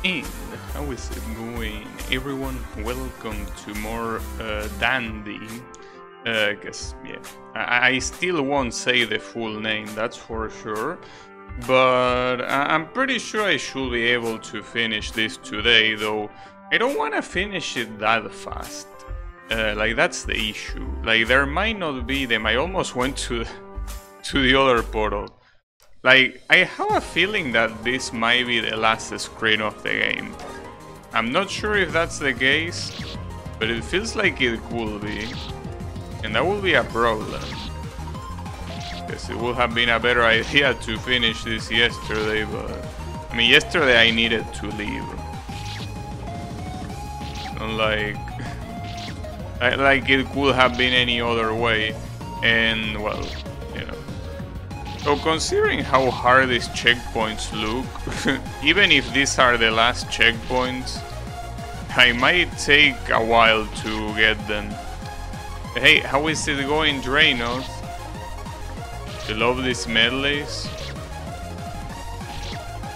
And how is it going? Everyone, welcome to more Dandy. Cause yeah, I still won't say the full name, that's for sure. But I'm pretty sure I should be able to finish this today, though I don't want to finish it that fast. Like that's the issue. Like there might not be them. I almost went to the other portal. Like, I have a feeling that this might be the last screen of the game. I'm not sure if that's the case, but it feels like it could be. And that would be a problem. Because it would have been a better idea to finish this yesterday, but... I mean, yesterday I needed to leave. Unlike... like it could have been any other way. And, well... So considering how hard these checkpoints look, even if these are the last checkpoints, I might take a while to get them. Hey, how is it going, Drainos? You love these medleys?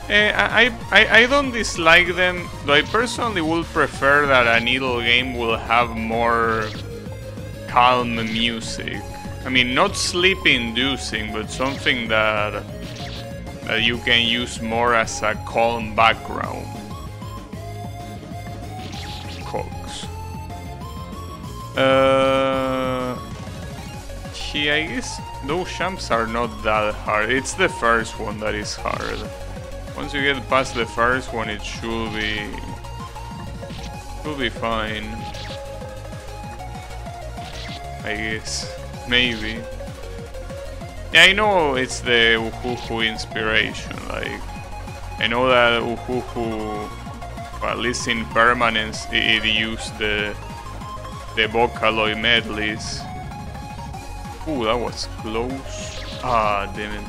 I don't dislike them, though I personally would prefer that a Needle game will have more calm music. I mean, not sleep-inducing, but something that you can use more as a calm background. Cogs. Yeah, I guess those jumps are not that hard. It's the first one that is hard. Once you get past the first one, it should be fine. I guess. Maybe. Yeah, I know it's the Uhuhu inspiration, like... I know that Uhuhu, well, at least in Permanence, it used the Vocaloid medleys. Ooh, that was close. Ah, damn it.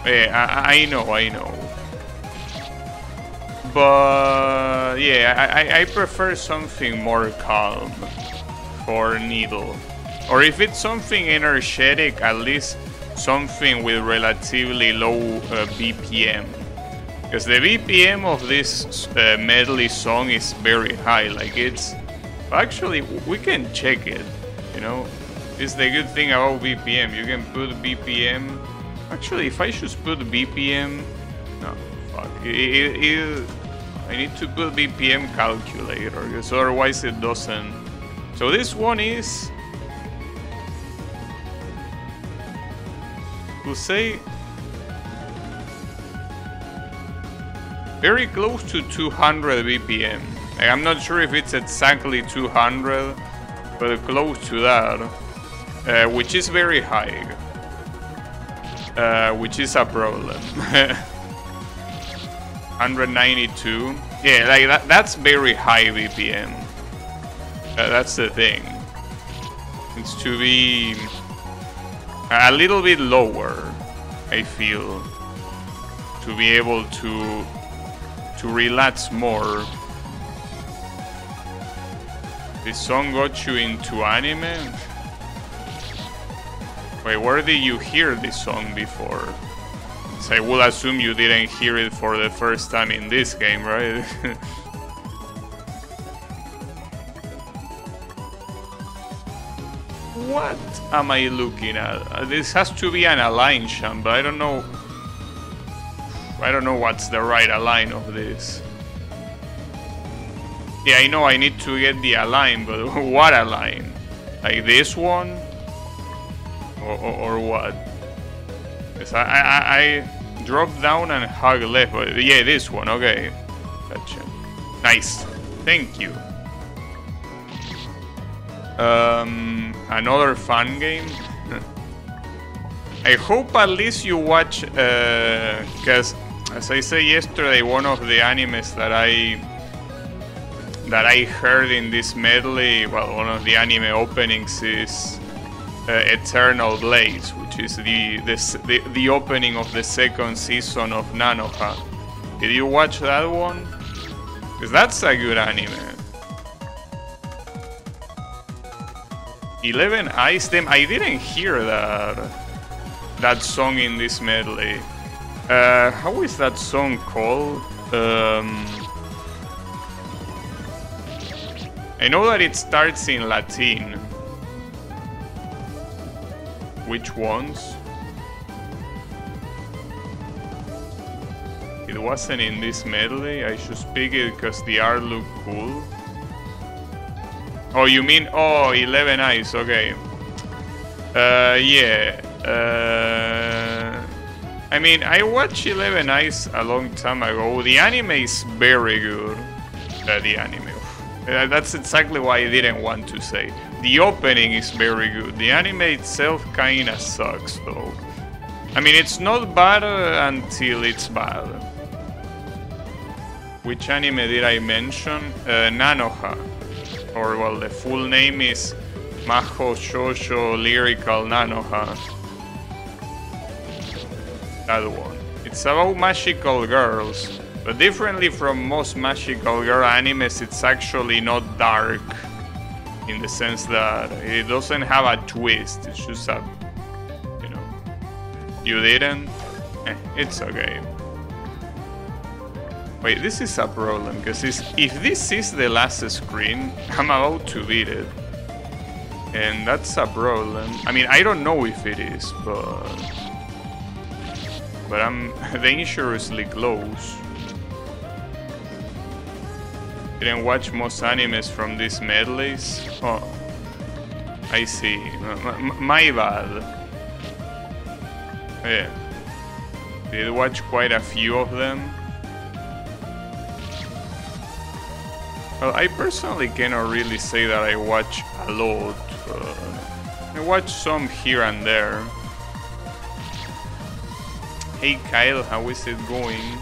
Yeah, I know. But... yeah, I prefer something more calm for Needle. Or if it's something energetic, at least something with relatively low BPM. Because the BPM of this medley song is very high. Like it's... Actually, we can check it, you know? This is the good thing about BPM. You can put BPM... Actually, if I should put BPM... No, fuck. I need to put BPM calculator, because otherwise it doesn't... So this one is... to say very close to 200 BPM. Like, I'm not sure if it's exactly 200, but close to that, which is very high, which is a problem. 192, yeah, like that's very high BPM. That's the thing. It's to be a little bit lower, I feel, to be able to relax more. This song got you into anime? Wait, where did you hear this song before? So I will assume you didn't hear it for the first time in this game, right? What am I looking at? This has to be an align jump, but I don't know what's the right align of this. Yeah, I know I need to get the align, but what align? Like this one? Or what? Because I drop down and hug left, but yeah, this one, okay. Gotcha. Nice. Thank you. Another fun game. I hope at least you watch, because as I said yesterday, one of the animes that I heard in this medley, well, one of the anime openings is Eternal Blaze, which is the opening of the second season of Nanoha. Did you watch that one? Because that's a good anime. 11 Eyes Them. I didn't hear that song in this medley. How is that song called? I know that it starts in Latin. Which ones? It wasn't in this medley. I should pick it because the art looked cool. Oh, you mean 11 Eyes? Okay. Yeah. I mean, I watched 11 Eyes a long time ago. The anime is very good. The anime. That's exactly why I didn't want to say. The opening is very good. The anime itself kinda sucks, though. I mean, it's not bad until it's bad. Which anime did I mention? Nanoha. Or, well, the full name is Maho Shoujo Lyrical Nanoha. That one. It's about magical girls. But differently from most magical girl animes, it's actually not dark. In the sense that it doesn't have a twist. It's just a... You know... You didn't? It's okay. Wait, this is a problem, because if this is the last screen, I'm about to beat it. And that's a problem. I mean, I don't know if it is, but I'm dangerously close. Didn't watch most animes from these medleys. Oh, I see. My bad. Yeah. Did watch quite a few of them. Well, I personally cannot really say that I watch a lot. I watch some here and there. Hey Kyle, how is it going?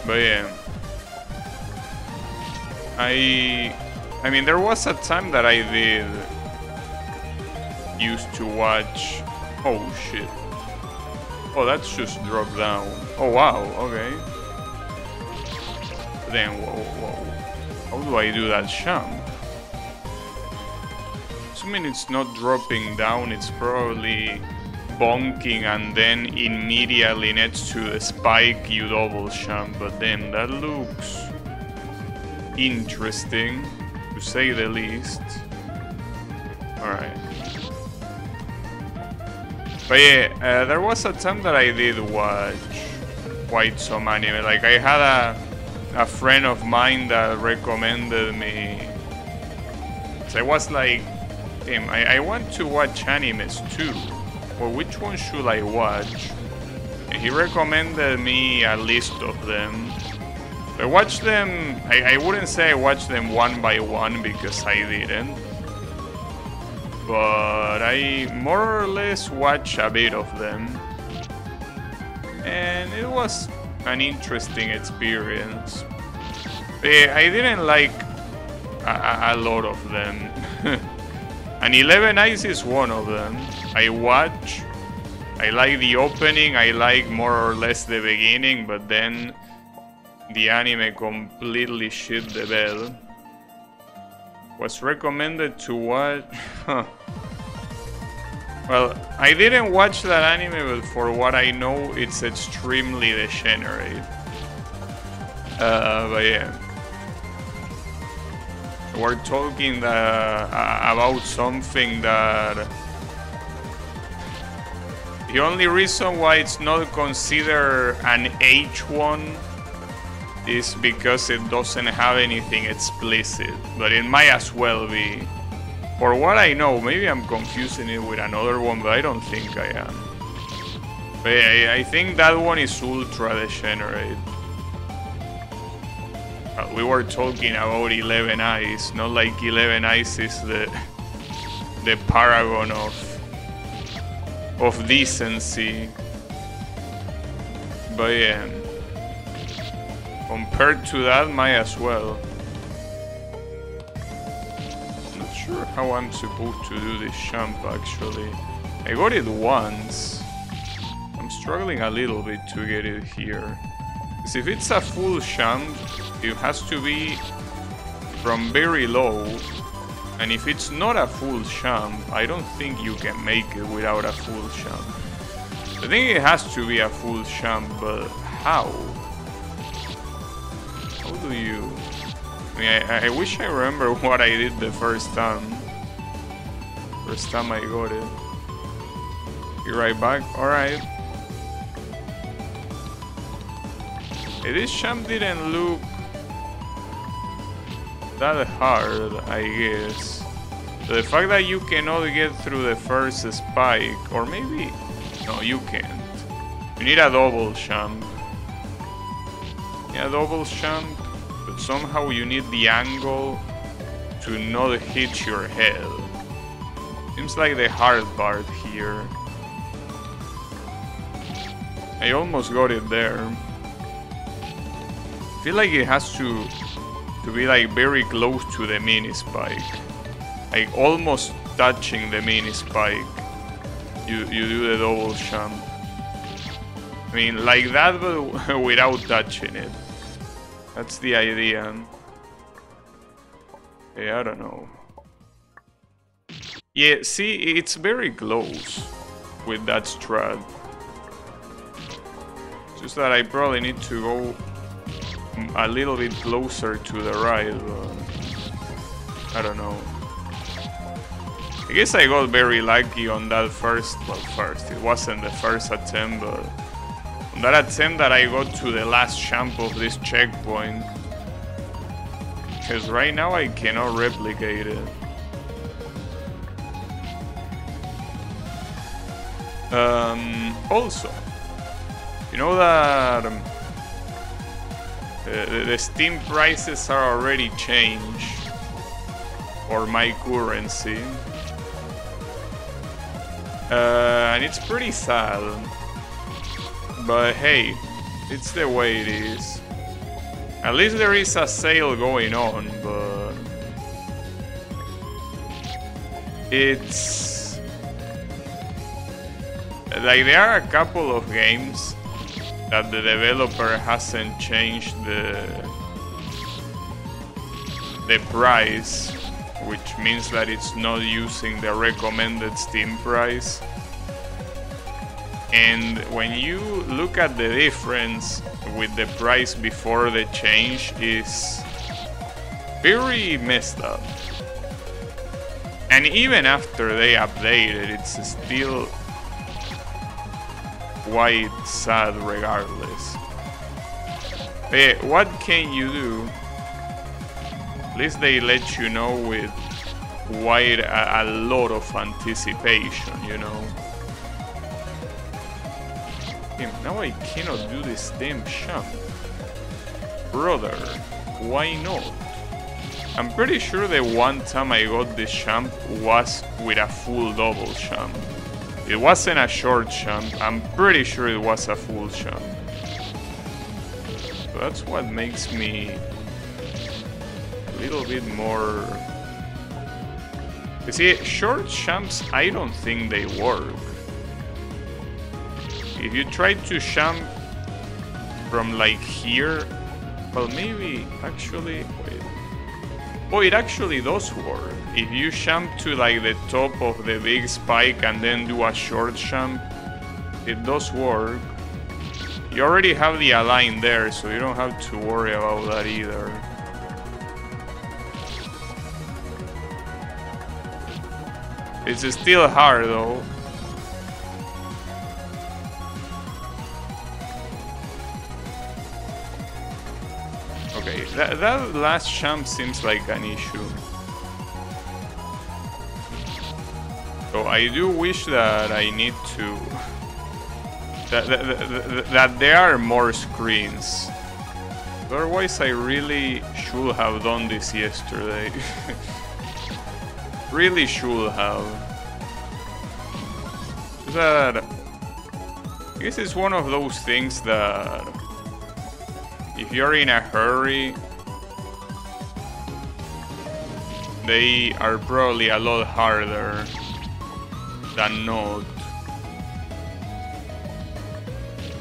But yeah, I mean, there was a time that I did used to watch. Oh shit! Oh, that's just dropped down. Oh wow, okay. Then whoa, how do I do that jump? Assuming it's not dropping down, it's probably bonking and then immediately next to the spike you double jump. But then that looks interesting, to say the least. Alright. But yeah, there was a time that I did watch quite some anime. Like, I had a friend of mine that recommended me. So I was like, damn, I want to watch animes too. Well, which one should I watch? And he recommended me a list of them. I watched them. I wouldn't say I watched them one by one because I didn't. But I more or less watched a bit of them. And it was an interesting experience. I didn't like a lot of them. And 11 Eyes is one of them. I watch, I like the opening, I like more or less the beginning, but then the anime completely shit the bed. Was recommended to watch... Huh. Well, I didn't watch that anime, but for what I know, it's extremely degenerate. But yeah. We're talking about something that... The only reason why it's not considered an H1 is because it doesn't have anything explicit, but it might as well be. For what I know, maybe I'm confusing it with another one, but I don't think I am. But yeah, I think that one is ultra degenerate. We were talking about 11 Eyes, not like 11 Eyes is the paragon of decency. But yeah, compared to that, might as well. Not sure how I'm supposed to do this jump actually. I got it once. I'm struggling a little bit to get it here. Because if it's a full jump, it has to be from very low. And if it's not a full jump, I don't think you can make it without a full jump. I think it has to be a full champ, but how? How do you... I mean, I wish I remember what I did the first time. First time I got it. Be right back. Alright. This champ didn't look that hard, I guess. The fact that you cannot get through the first spike, or maybe... No, you can't. You need a double champ. Yeah, double champ, but somehow you need the angle to not hit your head. Seems like the hard part here. I almost got it there. I feel like it has to be like very close to the mini spike. Like almost touching the mini spike. You do the double jump. I mean, like that, but without touching it. That's the idea. Yeah, I don't know. Yeah, see, it's very close with that strat. Just that I probably need to go a little bit closer to the right, but I don't know. I guess I got very lucky on that first, it wasn't the first attempt, but on that attempt that I got to the last champ of this checkpoint. Because right now I cannot replicate it. Also, you know that the Steam prices are already changed for my currency. And it's pretty sad. But hey, it's the way it is. At least there is a sale going on, but it's like there are a couple of games that the developer hasn't changed the price, which means that it's not using the recommended Steam price. And when you look at the difference with the price before the change, is very messed up. And even after they updated, it's still quite sad regardless. But what can you do? At least they let you know with quite a lot of anticipation, you know. Damn, now I cannot do this damn champ. Brother, why not? I'm pretty sure the one time I got this champ was with a full double champ. It wasn't a short champ, I'm pretty sure it was a full champ. So that's what makes me a little bit more... You see, short champs, I don't think they work. If you try to champ from like here, well maybe actually, wait. Oh, it actually does work. If you jump to like the top of the big spike and then do a short jump, it does work. You already have the align there, so you don't have to worry about that either. It's still hard though. Okay, that last jump seems like an issue. So I do wish that I need to... that there are more screens. Otherwise I really should have done this yesterday. Really should have. That... I guess it's one of those things that... if you're in a hurry, they are probably a lot harder than not.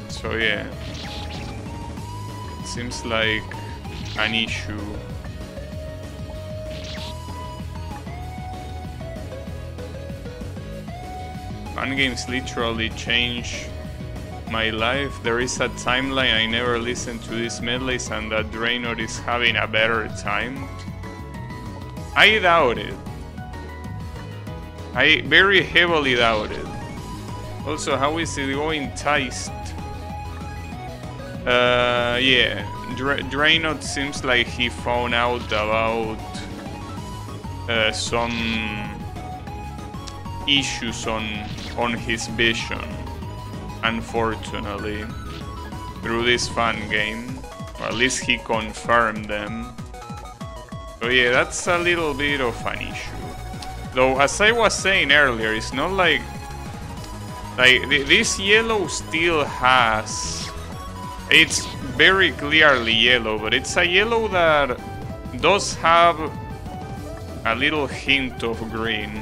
So yeah, it seems like an issue. Fun games literally change my life. There is a timeline I never listened to these medleys and that Draenor is having a better time. I doubt it. I very heavily doubt it. Also, how is it going, Teist? Yeah, Draenor seems like he found out about some issues on his vision, unfortunately, through this fan game, or at least he confirmed them. So yeah, that's a little bit of an issue. Though, as I was saying earlier, it's not like this yellow still has, it's very clearly yellow, but it's a yellow that does have a little hint of green.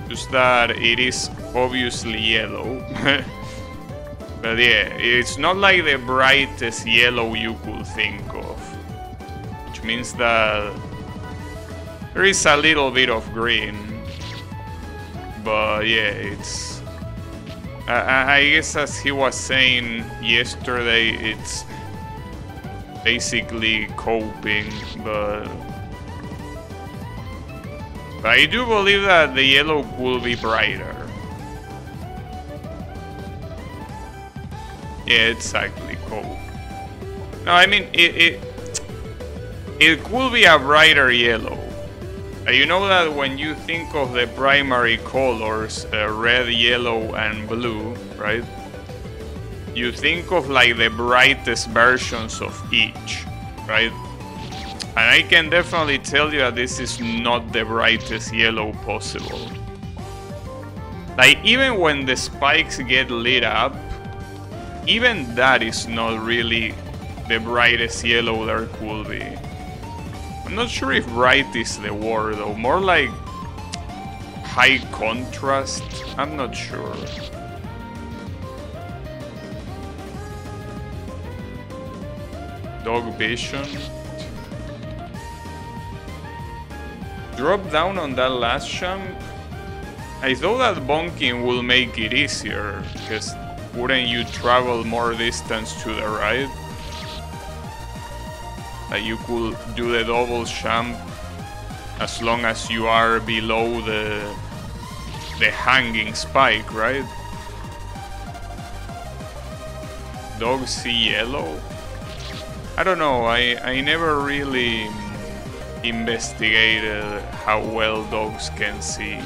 Just that it is obviously yellow. But yeah, it's not like the brightest yellow you could think of. Which means that there is a little bit of green. But yeah, it's... I guess as he was saying yesterday, it's basically coping, but I do believe that the yellow will be brighter. Yeah, exactly, cope. No, I mean, it could be a brighter yellow. You know that when you think of the primary colors, red, yellow, and blue, right? You think of like the brightest versions of each, right? And I can definitely tell you that this is not the brightest yellow possible. Like, even when the spikes get lit up, even that is not really the brightest yellow there could be. I'm not sure if bright is the word though, more like high contrast, I'm not sure. Dog vision. Drop down on that last jump. I thought that bonking will make it easier, because wouldn't you travel more distance to the right? Like you could do the double jump as long as you are below the hanging spike, right? Dogs see yellow? I don't know, I never really investigated how well dogs can see.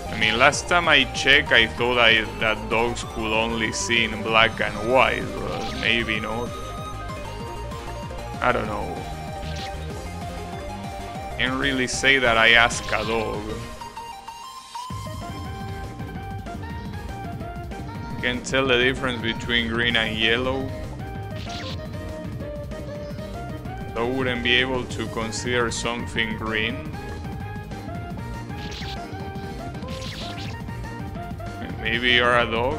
I mean, last time I checked, I thought that dogs could only see in black and white, but maybe not. I don't know. Can't really say that I asked a dog. Can't tell the difference between green and yellow. I wouldn't be able to consider something green. Maybe you're a dog.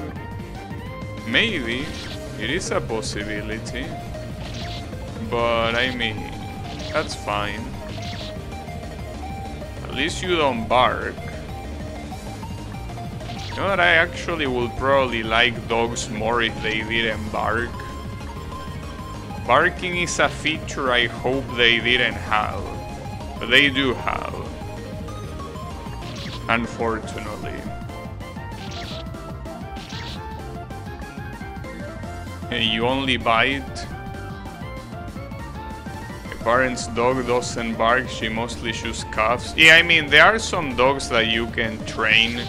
Maybe. It is a possibility. But I mean, that's fine. At least you don't bark. You know that I actually would probably like dogs more if they didn't bark. Barking is a feature I hope they didn't have, but they do have, unfortunately. And you only bite. My parents' dog doesn't bark, she mostly just coughs. Yeah, I mean, there are some dogs that you can train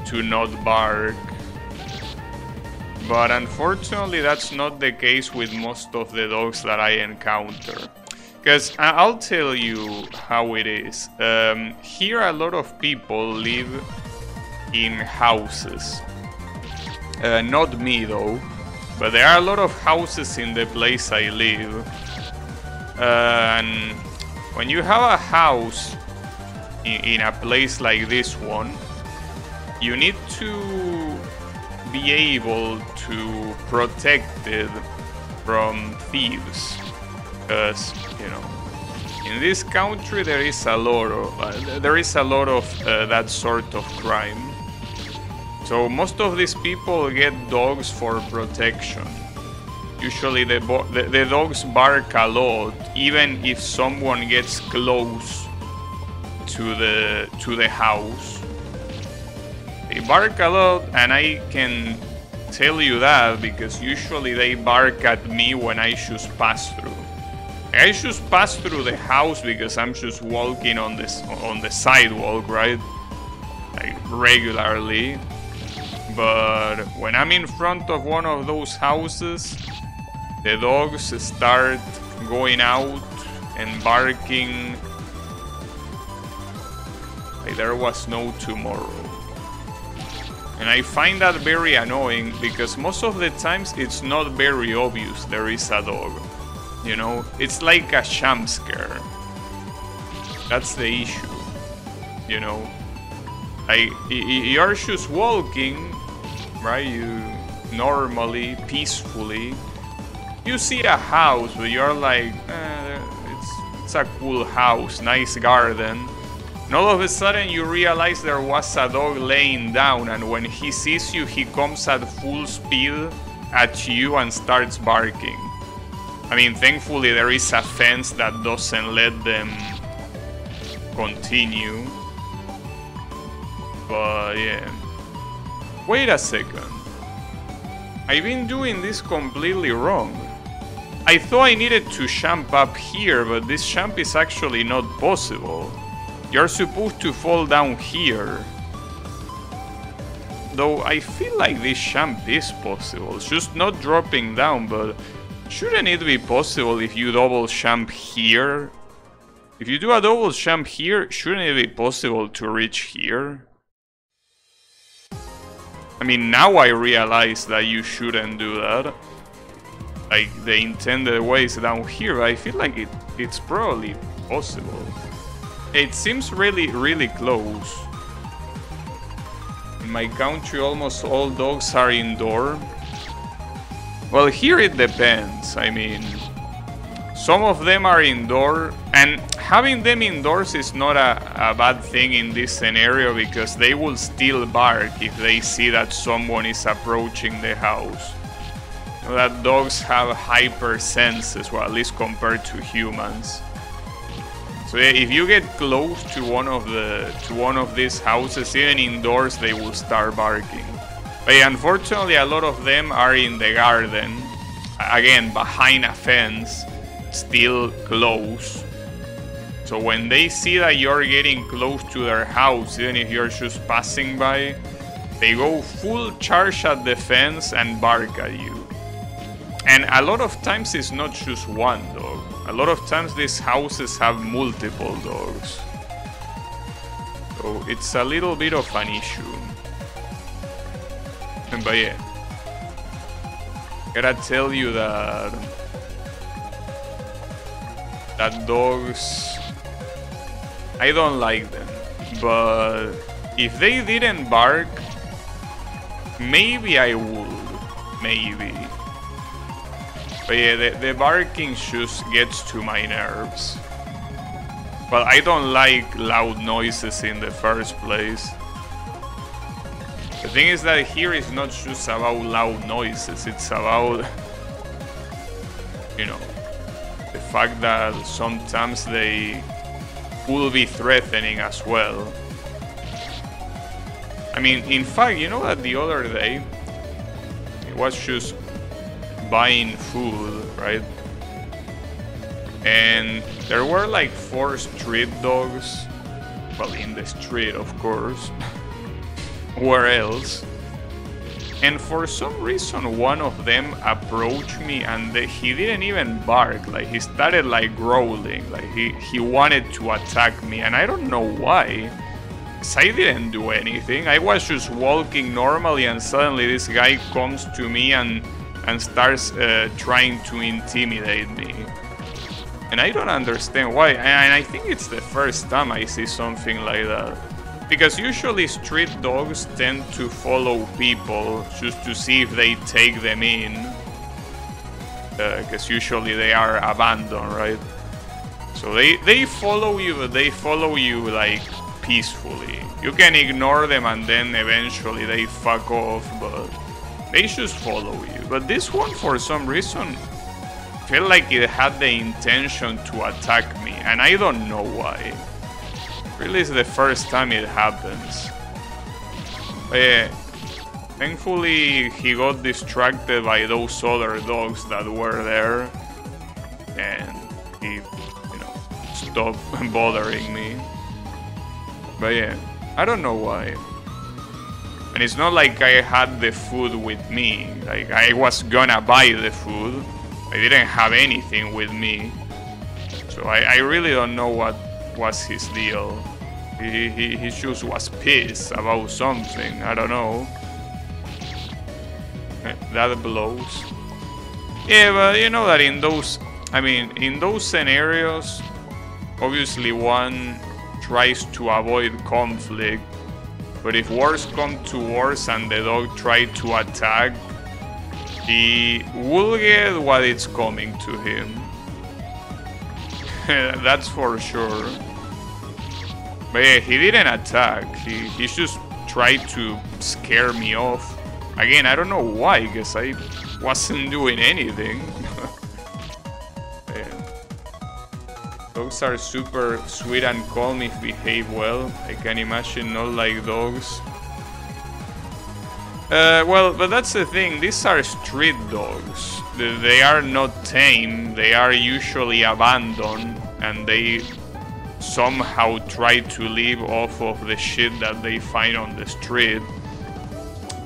to not bark. But unfortunately, that's not the case with most of the dogs that I encounter. Because I'll tell you how it is. Here, a lot of people live in houses. Not me, though. But there are a lot of houses in the place I live. And when you have a house in a place like this one, you need to be able to protect it from thieves, because you know, in this country there is a lot of that sort of crime. So most of these people get dogs for protection. Usually the dogs bark a lot, even if someone gets close to the house. They bark a lot, and I can tell you that because usually they bark at me when I just pass through. I just pass through the house because I'm just walking on the sidewalk, right? Like regularly. But when I'm in front of one of those houses, the dogs start going out and barking like there was no tomorrow. And I find that very annoying because most of the times it's not very obvious there is a dog. You know, it's like a jump scare. That's the issue. You know, like you're just walking, right? You normally, peacefully, you see a house, but you're like, it's a cool house, nice garden. And all of a sudden you realize there was a dog laying down, and when he sees you, he comes at full speed at you and starts barking. I mean, thankfully there is a fence that doesn't let them continue. But yeah. Wait a second. I've been doing this completely wrong. I thought I needed to jump up here, but this jump is actually not possible. You're supposed to fall down here. Though I feel like this jump is possible. It's just not dropping down, but shouldn't it be possible if you double jump here? If you do a double jump here, shouldn't it be possible to reach here? I mean, now I realize that you shouldn't do that. Like, the intended way is down here, but I feel like it's probably possible. It seems really, really close. In my country, almost all dogs are indoor. Well, here it depends. I mean, some of them are indoor, and having them indoors is not a bad thing in this scenario because they will still bark if they see that someone is approaching the house. You know, that dogs have hyper senses, well, at least compared to humans. So yeah, if you get close to one of these houses, even indoors, they will start barking. But yeah, unfortunately, a lot of them are in the garden, again behind a fence, still close. So when they see that you're getting close to their house, even if you're just passing by, they go full charge at the fence and bark at you. And a lot of times it's not just one dog. A lot of times these houses have multiple dogs. So it's a little bit of an issue. But yeah, gotta tell you that dogs, I don't like them. But if they didn't bark, maybe I would. Maybe. But yeah, the barking just gets to my nerves. But I don't like loud noises in the first place. The thing is that here is not just about loud noises, it's about, you know, the fact that sometimes they will be threatening as well. I mean, in fact, you know that the other day, it was just buying food, right? And there were like 4 street dogs, well, in the street, of course. Where else? And for some reason one of them approached me and he didn't even bark. Like, he started like growling, like he wanted to attack me, and I don't know why, because I didn't do anything. I was just walking normally and suddenly this guy comes to me and starts trying to intimidate me. And I don't understand why, and I think it's the first time I see something like that. Because usually street dogs tend to follow people just to see if they take them in. Because usually they are abandoned, right? So they follow you, but they follow you like peacefully. You can ignore them and then eventually they fuck off, but they just follow you. But this one, for some reason, felt like it had the intention to attack me, and I don't know why. Really, it's the first time it happens. But yeah, thankfully he got distracted by those other dogs that were there, and he, you know, stopped bothering me. But yeah, I don't know why. And it's not like I had the food with me. Like, I was gonna buy the food. I didn't have anything with me. So I really don't know what was his deal. He just was pissed about something. I don't know. That blows. Yeah, but you know that in those... I mean, in those scenarios, obviously one tries to avoid conflict. But if worse come to worse and the dog tried to attack, he will get what is coming to him. That's for sure. But yeah, he didn't attack. He just tried to scare me off. Again, I don't know why, because I wasn't doing anything. Yeah. Dogs are super sweet and calm if behave well. I can imagine not like dogs. Well, but that's the thing. These are street dogs. They are not tame. They are usually abandoned, and they somehow try to live off of the shit that they find on the street.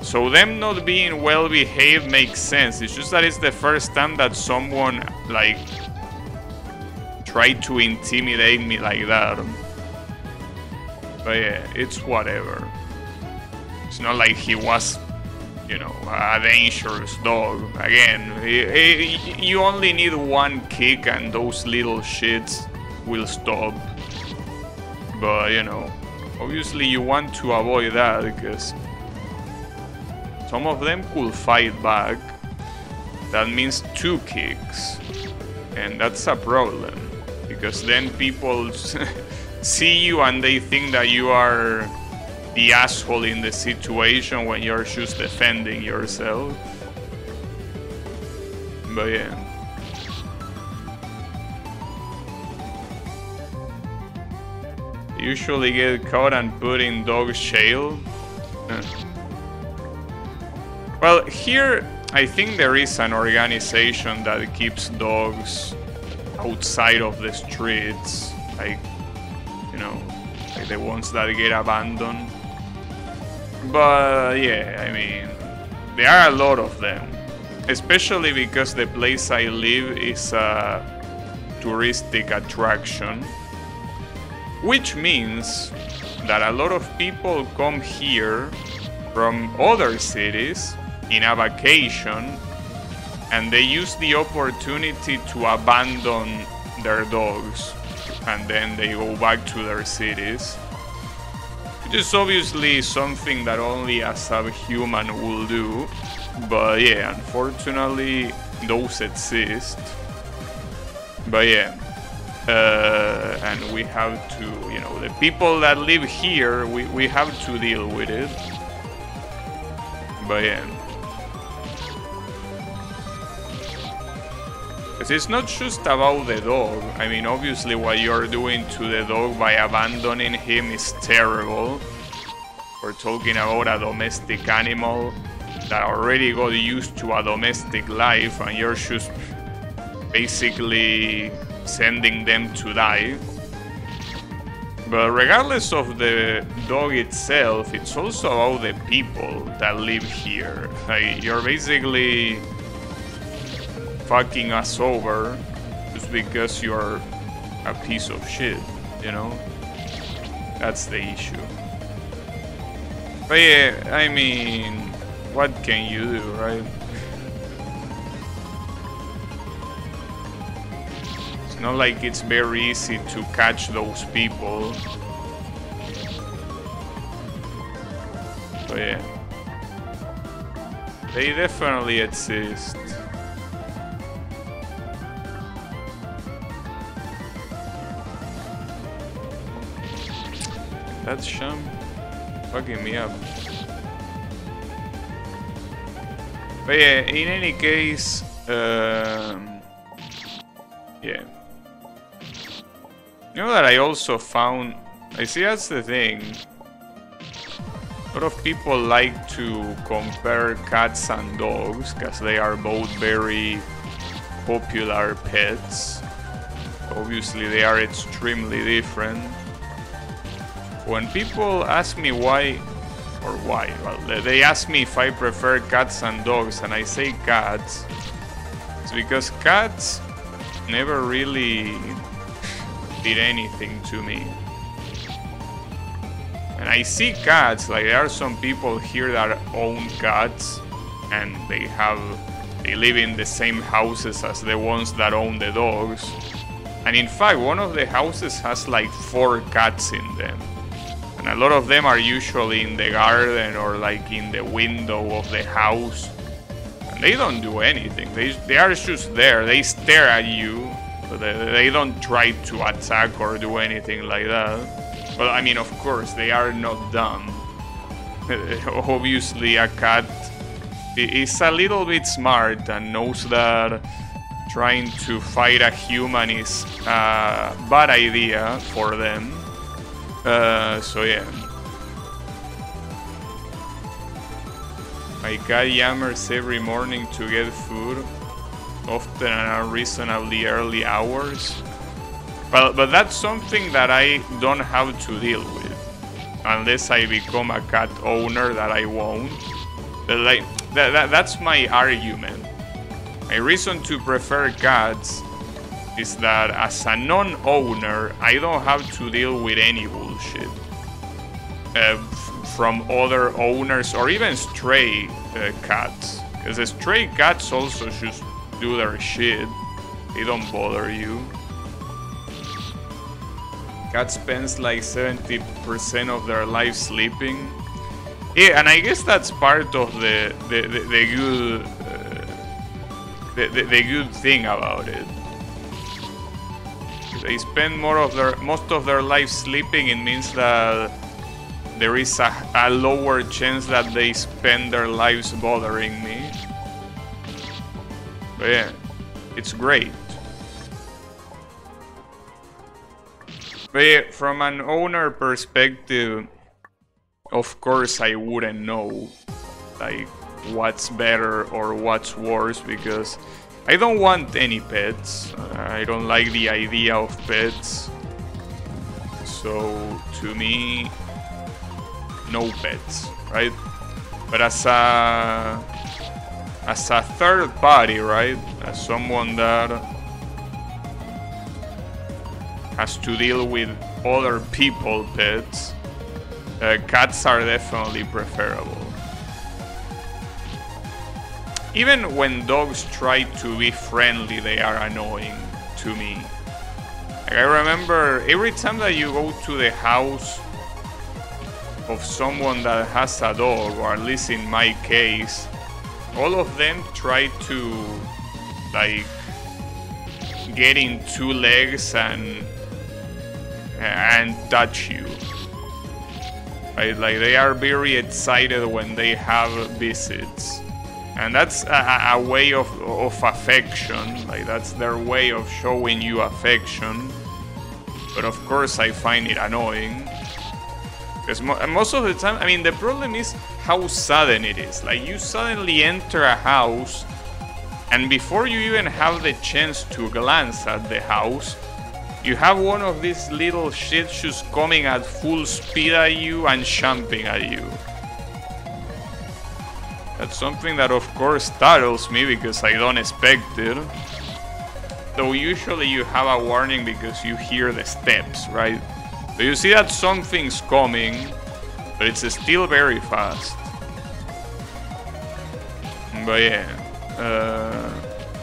So them not being well behaved makes sense. It's just that it's the first time that someone like tried to intimidate me like that. But yeah, it's whatever. It's not like he was, you know, a dangerous dog. Again, you only need one kick and those little shits will stop. But, you know, obviously you want to avoid that because some of them could fight back. That means 2 kicks. And that's a problem. Because then people see you and they think that you are the asshole in the situation when you're just defending yourself. But yeah. Usually get caught and put in dog's jail. Well, here I think there is an organization that keeps dogs outside of the streets, like, you know, like the ones that get abandoned. But yeah, I mean, there are a lot of them, especially because the place I live is a touristic attraction, which means that a lot of people come here from other cities in a vacation, and they use the opportunity to abandon their dogs, and then they go back to their cities. It is obviously something that only a subhuman will do, but yeah, unfortunately those exist. But yeah, and we have to, you know, the people that live here, we have to deal with it. But yeah. It's not just about the dog. I mean, obviously what you're doing to the dog by abandoning him is terrible. We're talking about a domestic animal that already got used to a domestic life, and you're just basically sending them to die. But regardless of the dog itself, it's also about the people that live here. Like, you're basically fucking us over just because you're a piece of shit, you know? That's the issue. But yeah, I mean, what can you do, right? It's not like it's very easy to catch those people. But yeah, they definitely exist. That's Sham fucking me up. But yeah, in any case, yeah. You know that I also found, I see that's the thing. A lot of people like to compare cats and dogs because they are both very popular pets. Obviously they are extremely different. When people ask me why, well, they ask me if I prefer cats and dogs, and I say cats, it's because cats never really did anything to me. And I see cats, like there are some people here that own cats, and they live in the same houses as the ones that own the dogs. And in fact, one of the houses has like 4 cats in them. And a lot of them are usually in the garden or like in the window of the house. And they don't do anything. They are just there. They stare at you, but they don't try to attack or do anything like that. Well, I mean, of course, they are not dumb. Obviously, a cat is a little bit smart and knows that trying to fight a human is a bad idea for them. So yeah. My cat yammers every morning to get food, often at unreasonably early hours. But that's something that I don't have to deal with, unless I become a cat owner, that I won't. But like that's my argument. My reason to prefer cats is that as a non-owner, I don't have to deal with any bullshit from other owners or even stray cats. Because the stray cats also just do their shit. They don't bother you. Cat spends like 70% of their life sleeping. Yeah, and I guess that's part of the good thing about it. They spend most of their life sleeping. It means that there is a lower chance that they spend their lives bothering me. But yeah, it's great. But yeah, from an owner perspective, of course I wouldn't know like what's better or what's worse, because I don't want any pets. I don't like the idea of pets. So to me, no pets, right? But as a third party, right? As someone that has to deal with other people pets, cats are definitely preferable. Even when dogs try to be friendly, they are annoying to me. Like, I remember every time that you go to the house of someone that has a dog, or at least in my case, all of them try to like get in 2 legs and touch you. Right? Like they are very excited when they have visits. And that's a way of affection. Like that's their way of showing you affection. But of course I find it annoying. Because most of the time, I mean, the problem is how sudden it is. Like you suddenly enter a house, and before you even have the chance to glance at the house, you have one of these little shit just coming at full speed at you and jumping at you. That's something that of course startles me because I don't expect it. Though usually you have a warning because you hear the steps, right? So you see that something's coming, but it's still very fast. But yeah,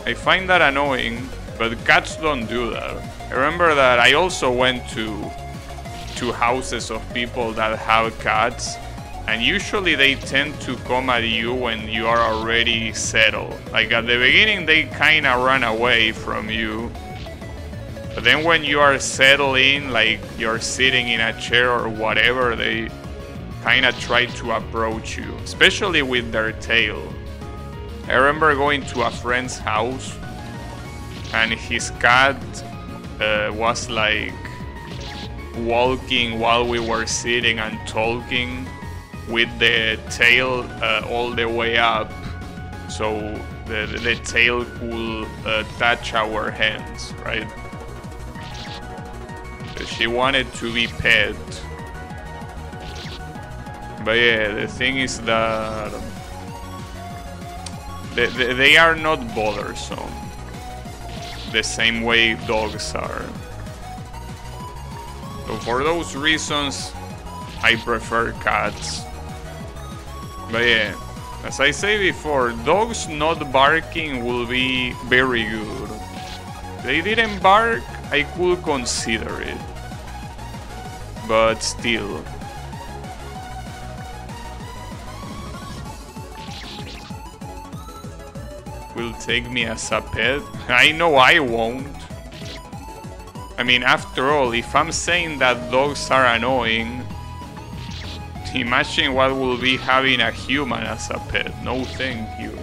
I find that annoying, but cats don't do that. I remember that I also went to houses of people that have cats, and usually they tend to come at you when you are already settled. Like at the beginning they kinda run away from you, But then when you are settling, like you're sitting in a chair or whatever, they kind of try to approach you, especially with their tail. I remember going to a friend's house and his cat was like walking while we were sitting and talking with the tail all the way up, so the tail could touch our hands, right? She wanted to be pet. But yeah, the thing is that they are not bothersome the same way dogs are. So for those reasons, I prefer cats. But yeah, as I say before, dogs not barking will be very good. If they didn't bark, I could consider it. But still. Will take me as a pet? I know I won't. I mean, after all, if I'm saying that dogs are annoying, imagine what will be having a human as a pet. No thank you.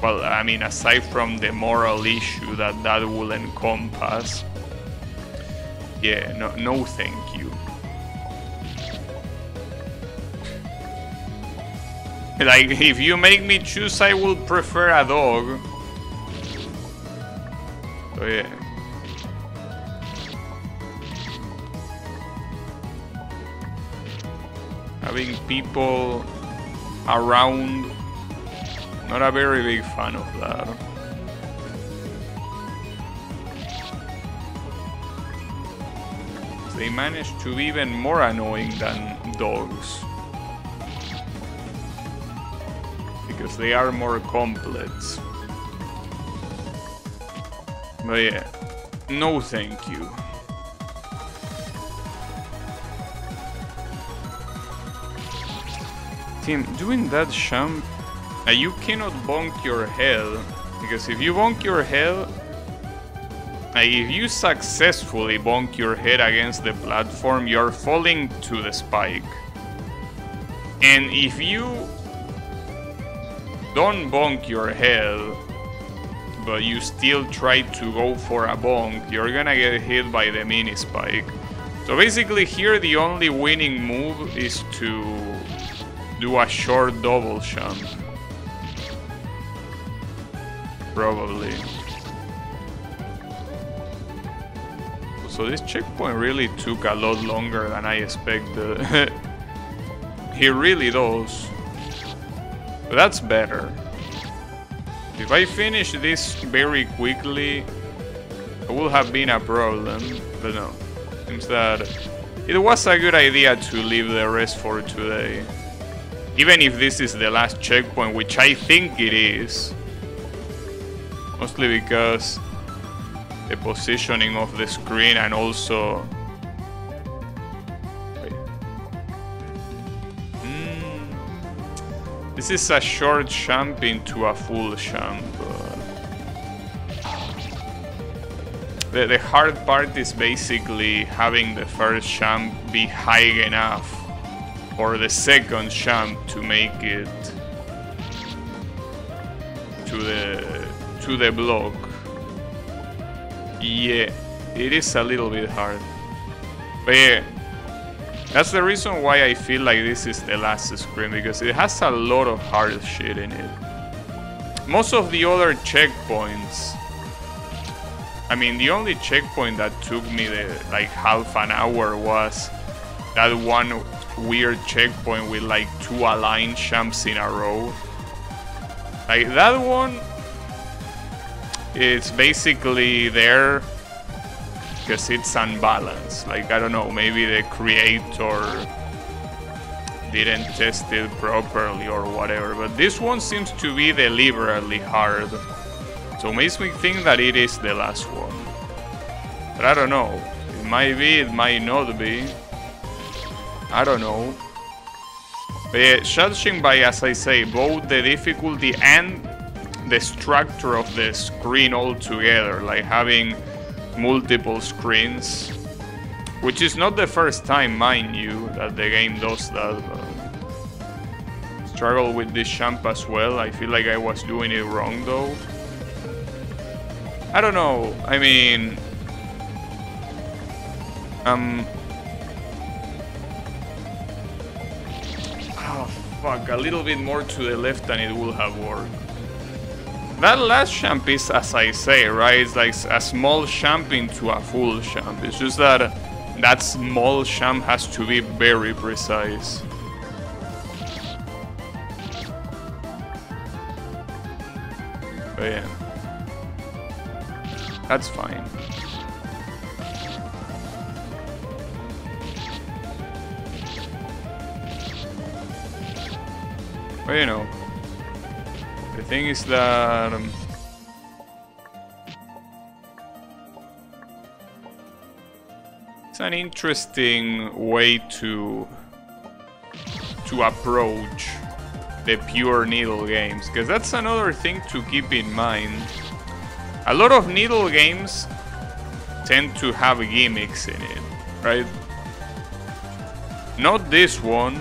Well, I mean, aside from the moral issue that that will encompass, yeah, no thank you. Like, if you make me choose, I will prefer a dog. So yeah. Having people around, not a very big fan of that. They manage to be even more annoying than dogs. Because they are more complex. But yeah, no thank you. Tim, doing that jump, you cannot bonk your head, because if you bonk your head, if you successfully bonk your head against the platform, you're falling to the spike. And if you don't bonk your head, but you still try to go for a bonk, you're gonna get hit by the mini spike. So basically here the only winning move is to do a short double jump. Probably. So this checkpoint really took a lot longer than I expected. He really does. But that's better. If I finish this very quickly, it would have been a problem. But no. Seems that it was a good idea to leave the rest for today. Even if this is the last checkpoint, which I think it is. Mostly because the positioning of the screen and also... This is a short jump into a full jump. The hard part is basically having the first jump be high enough for the second jump to make it to the block. Yeah, it is a little bit hard. But yeah, that's the reason why I feel like this is the last screen, because it has a lot of hard shit in it. Most of the other checkpoints, I mean, the only checkpoint that took me like half an hour was that one weird checkpoint with like 2 aligned jumps in a row. Like that one, it's basically there because it's unbalanced. Like, I don't know, maybe the creator didn't test it properly or whatever, but this one seems to be deliberately hard, so it makes me think that it is the last one. But I don't know, it might be, it might not be, I don't know. But yeah, judging by, as I say, both the difficulty and the structure of the screen all together, like having multiple screens. Which is not the first time, mind you, that the game does that. Struggle with this champ as well. I feel like I was doing it wrong though. I don't know. I mean... Oh, fuck. A little bit more to the left and it would have worked. That last champ is, as I say, right? It's like a small champ into a full champ. It's just that that small champ has to be very precise. But yeah. That's fine. But you know, the thing is that it's an interesting way to approach the pure needle games, because that's another thing to keep in mind. A lot of needle games tend to have gimmicks in it, right? Not this one.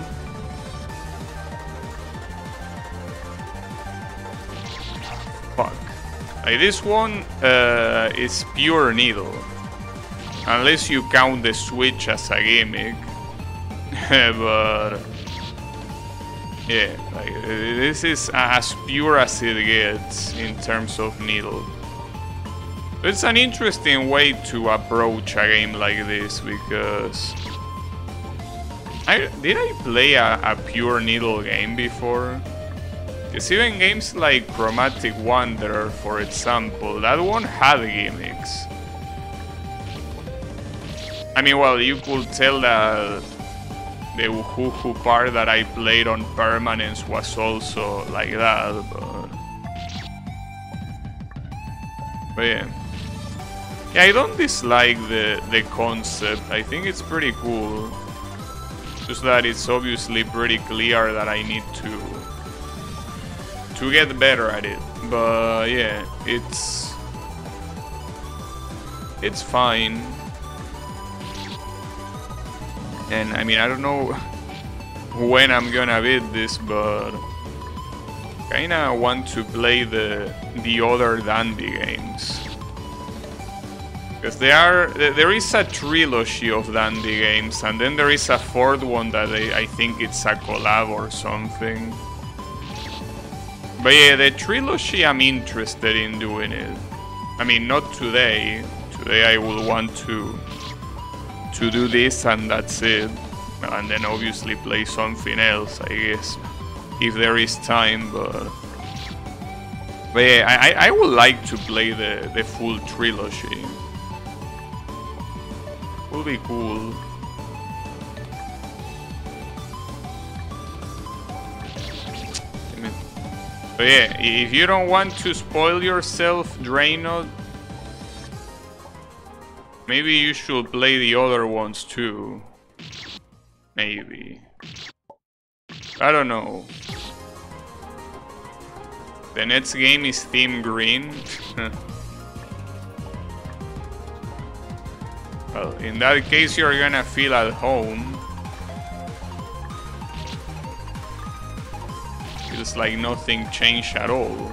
Fuck. Like this one is pure needle. Unless you count the switch as a gimmick. But yeah, like, this is as pure as it gets in terms of needle. It's an interesting way to approach a game like this, because did I play a pure needle game before? Because even games like Chromatic Wanderer, for example, that one had gimmicks. I mean, well, you could tell that the Woohoo part that I played on Permanence was also like that, but yeah. Yeah, I don't dislike the concept. I think it's pretty cool. Just that it's obviously pretty clear that I need to get better at it. But yeah, it's fine. And I mean, I don't know when I'm gonna beat this, but kinda want to play the other Dandy games. Because there is a trilogy of Dandy games, and then there is a fourth one that I think it's a collab or something. But yeah, the trilogy, I'm interested in doing it. I mean, not today. Today I will want to do this and that's it. And then obviously play something else, I guess, if there is time. But yeah, I would like to play the full trilogy. Will be cool. But yeah, if you don't want to spoil yourself, Draenor, maybe you should play the other ones too. Maybe. I don't know. The next game is Team Green. Well, in that case, you're gonna feel at home. Feels like nothing changed at all.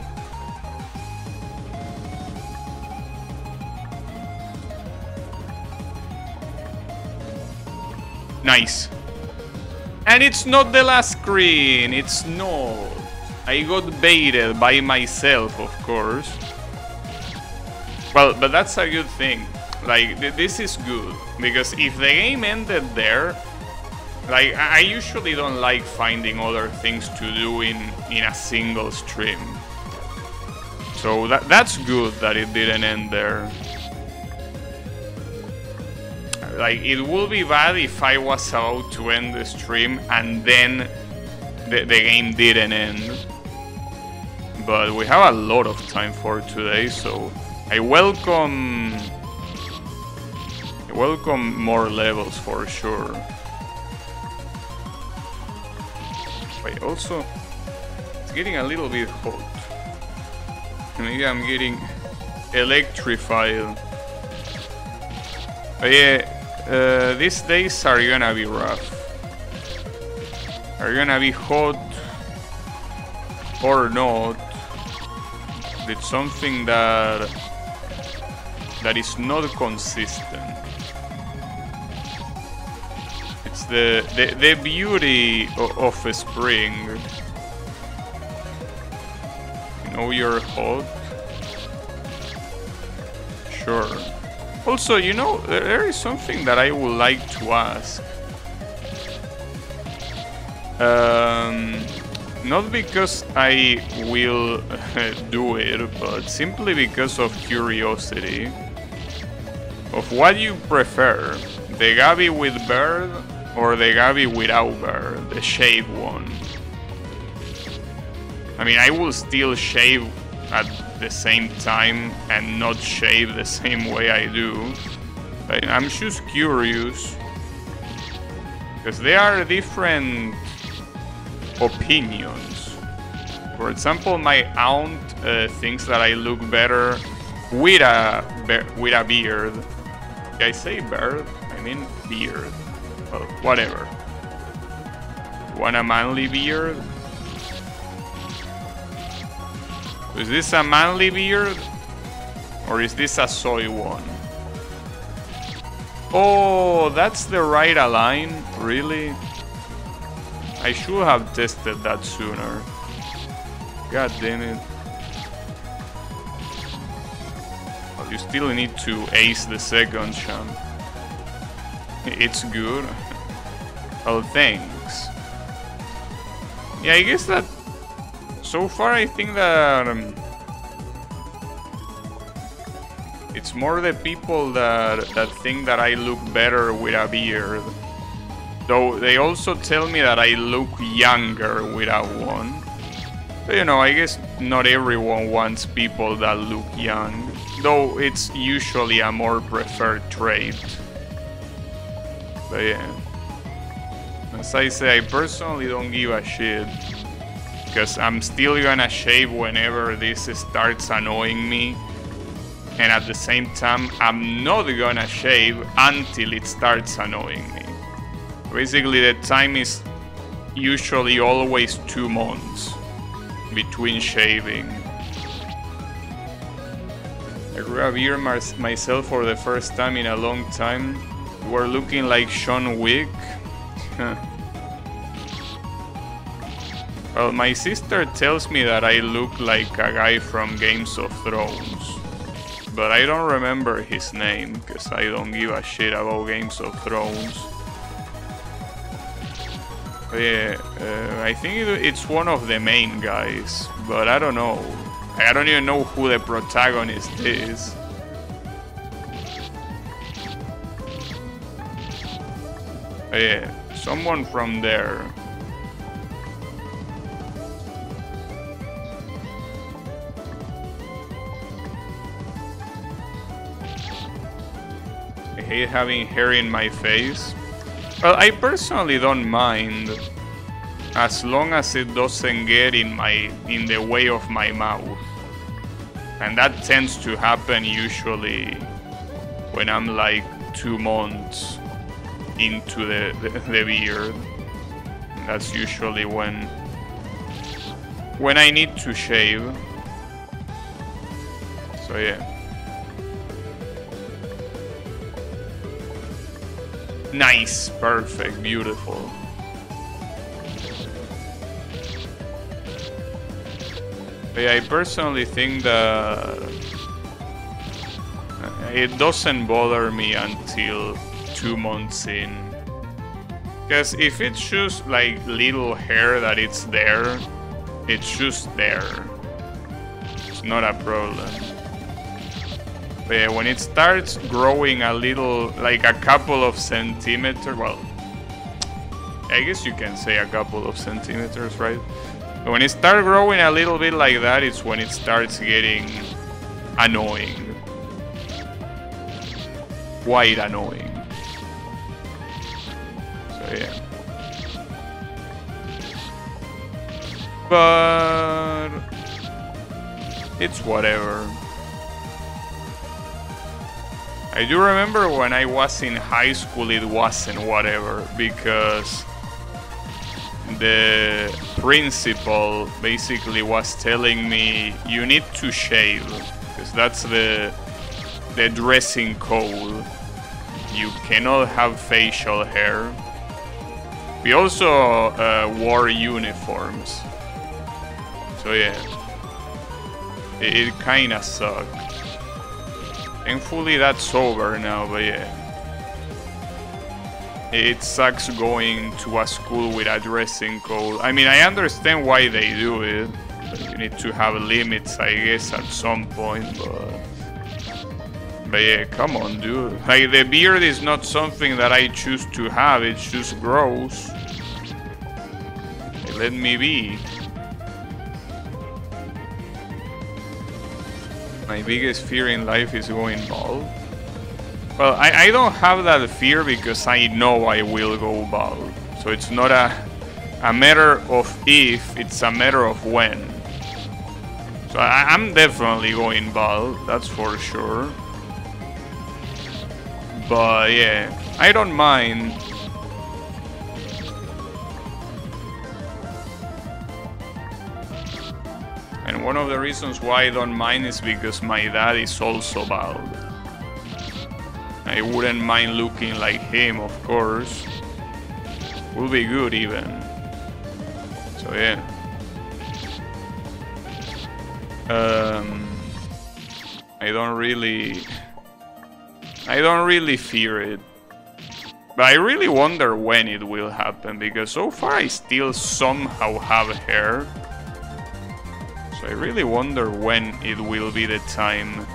Nice. And it's not the last screen. It's not. I got baited by myself, of course. Well, but that's a good thing. Like, this is good, because if the game ended there, like, I usually don't like finding other things to do in a single stream. So that's good that it didn't end there. Like, it would be bad if I was about to end the stream and then the game didn't end. But we have a lot of time for today, so I welcome more levels for sure. Wait, also, it's getting a little bit hot. Maybe I'm getting electrified. But yeah, these days are gonna be rough. Are gonna be hot or not. It's something that is not consistent. It's the beauty of spring. You know you're hot. Sure. Also, you know, there is something that I would like to ask. Not because I will do it, but simply because of curiosity. Of what you prefer, the Gabi with bird or the Gabi without bird, the shaved one. I mean, I will still shave at the same time and not shave the same way I do. But I'm just curious, because there are different opinions. For example, my aunt thinks that I look better with a beard. Did I say beard? I mean beard. Well, whatever. Want a manly beard? Is this a manly beard? Or is this a soy one? Oh, that's the right align? Really? I should have tested that sooner. God damn it. Well, you still need to ace the second shot. It's good. Oh, thanks. Yeah, I guess that so far I think that it's more the people that think that I look better with a beard. Though they also tell me that I look younger without one. But, you know, I guess not everyone wants people that look young. Though it's usually a more preferred trait. But yeah. As I say, I personally don't give a shit. Because I'm still gonna shave whenever this starts annoying me. And at the same time, I'm not gonna shave until it starts annoying me. Basically, the time is usually always 2 months between shaving. I grew a beard myself for the first time in a long time. We're looking like Sean Wick. Well, my sister tells me that I look like a guy from Games of Thrones. But I don't remember his name, because I don't give a shit about Games of Thrones. Yeah, I think it's one of the main guys, but I don't know. I don't even know who the protagonist is. Yeah, someone from there. I hate having hair in my face. Well, I personally don't mind, as long as it doesn't get in the way of my mouth. And that tends to happen usually when I'm like 2 months into the beard. That's usually when I need to shave. So yeah. Nice, perfect, beautiful. But I personally think that it doesn't bother me until 2 months in. Because if it's just like little hair that it's there, it's just there. It's not a problem. But when it starts growing a little, like a couple of centimeters, well, I guess you can say a couple of centimeters, right? But when it starts growing a little bit like that, it's when it starts getting annoying. Quite annoying. So yeah. But it's whatever. I do remember when I was in high school it wasn't whatever, because the principal basically was telling me you need to shave, because that's the dressing code. You cannot have facial hair. We also wore uniforms, so yeah, it kinda sucked. Thankfully that's over now, but yeah. It sucks going to a school with a dressing code. I mean, I understand why they do it. You need to have limits, I guess, at some point, but yeah, come on, dude. Like, the beard is not something that I choose to have, it's just gross. Let me be. My biggest fear in life is going bald. Well, I don't have that fear because I know I will go bald. So it's not a matter of if, it's a matter of when. So I'm definitely going bald, that's for sure. But yeah, I don't mind. And one of the reasons why I don't mind is because my dad is also bald. I wouldn't mind looking like him, of course. Will be good even. So yeah. I don't really fear it. But I really wonder when it will happen, because so far I still somehow have hair. So I really wonder when it will be the time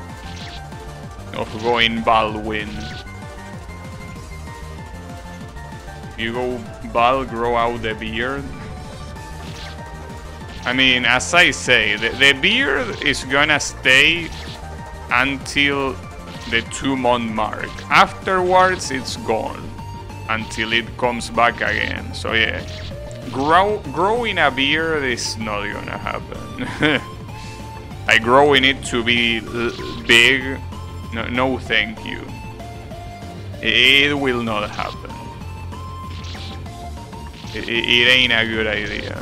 of going Baldwin. You go bald, grow out the beard. I mean, as I say, the beard is gonna stay until the 2-month mark. Afterwards, it's gone until it comes back again. So yeah, growing a beard is not gonna happen. Like, growing it to be big, no thank you. It will not happen. It ain't a good idea.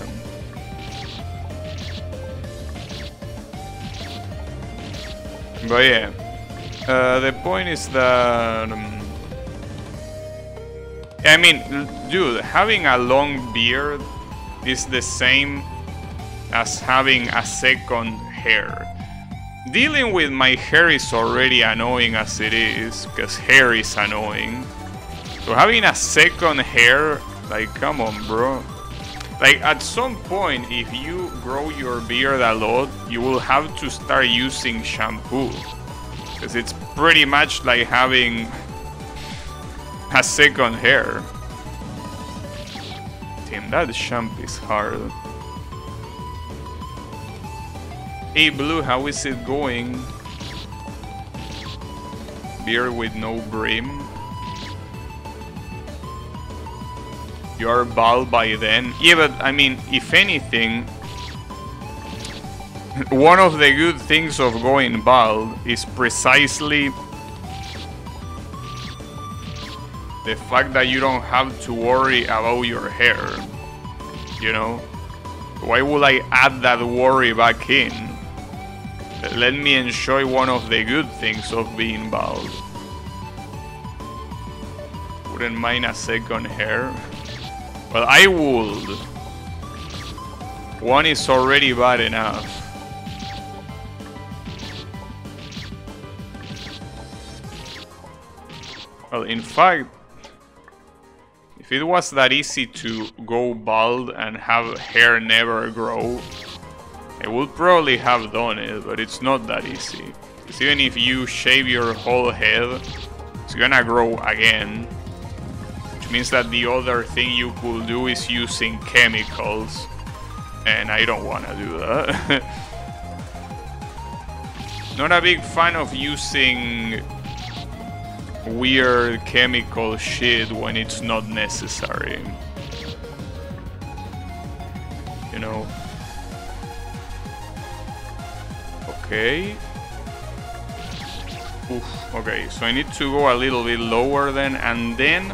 But yeah, the point is that I mean, dude, having a long beard is the same as having a second hair. Dealing with my hair is already annoying as it is, because hair is annoying. So having a second hair, like, come on, bro. Like, at some point, if you grow your beard a lot, you will have to start using shampoo. Because it's pretty much like having a second hair. Damn, that shampoo is hard. Hey Blue, how is it going? Beard with no brim. You are bald by then. Yeah, but I mean, if anything, one of the good things of going bald is precisely the fact that you don't have to worry about your hair, you know? Why would I add that worry back in? Let me enjoy one of the good things of being bald. Wouldn't mind a second hair. Well, I would. One is already bad enough. Well, in fact, if it was that easy to go bald and have hair never grow, I would probably have done it, but it's not that easy. Because even if you shave your whole head, it's gonna grow again. Which means that the other thing you could do is using chemicals. And I don't wanna do that. Not a big fan of using weird chemical shit when it's not necessary. You know? Okay. Oof, okay, so I need to go a little bit lower then, and then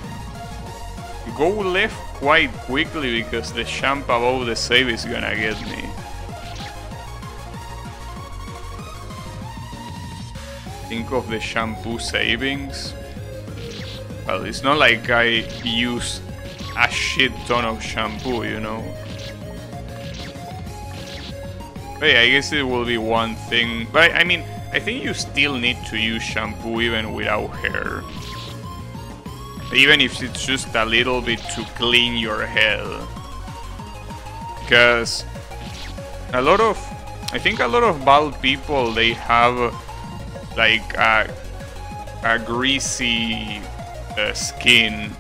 go left quite quickly because the champ above the save is gonna get me. Think of the shampoo savings. Well, it's not like I use a shit ton of shampoo, you know. But yeah, I guess it will be one thing. But I mean, I think you still need to use shampoo even without hair. Even if it's just a little bit to clean your head. Because I think a lot of bald people, they have like a greasy skin.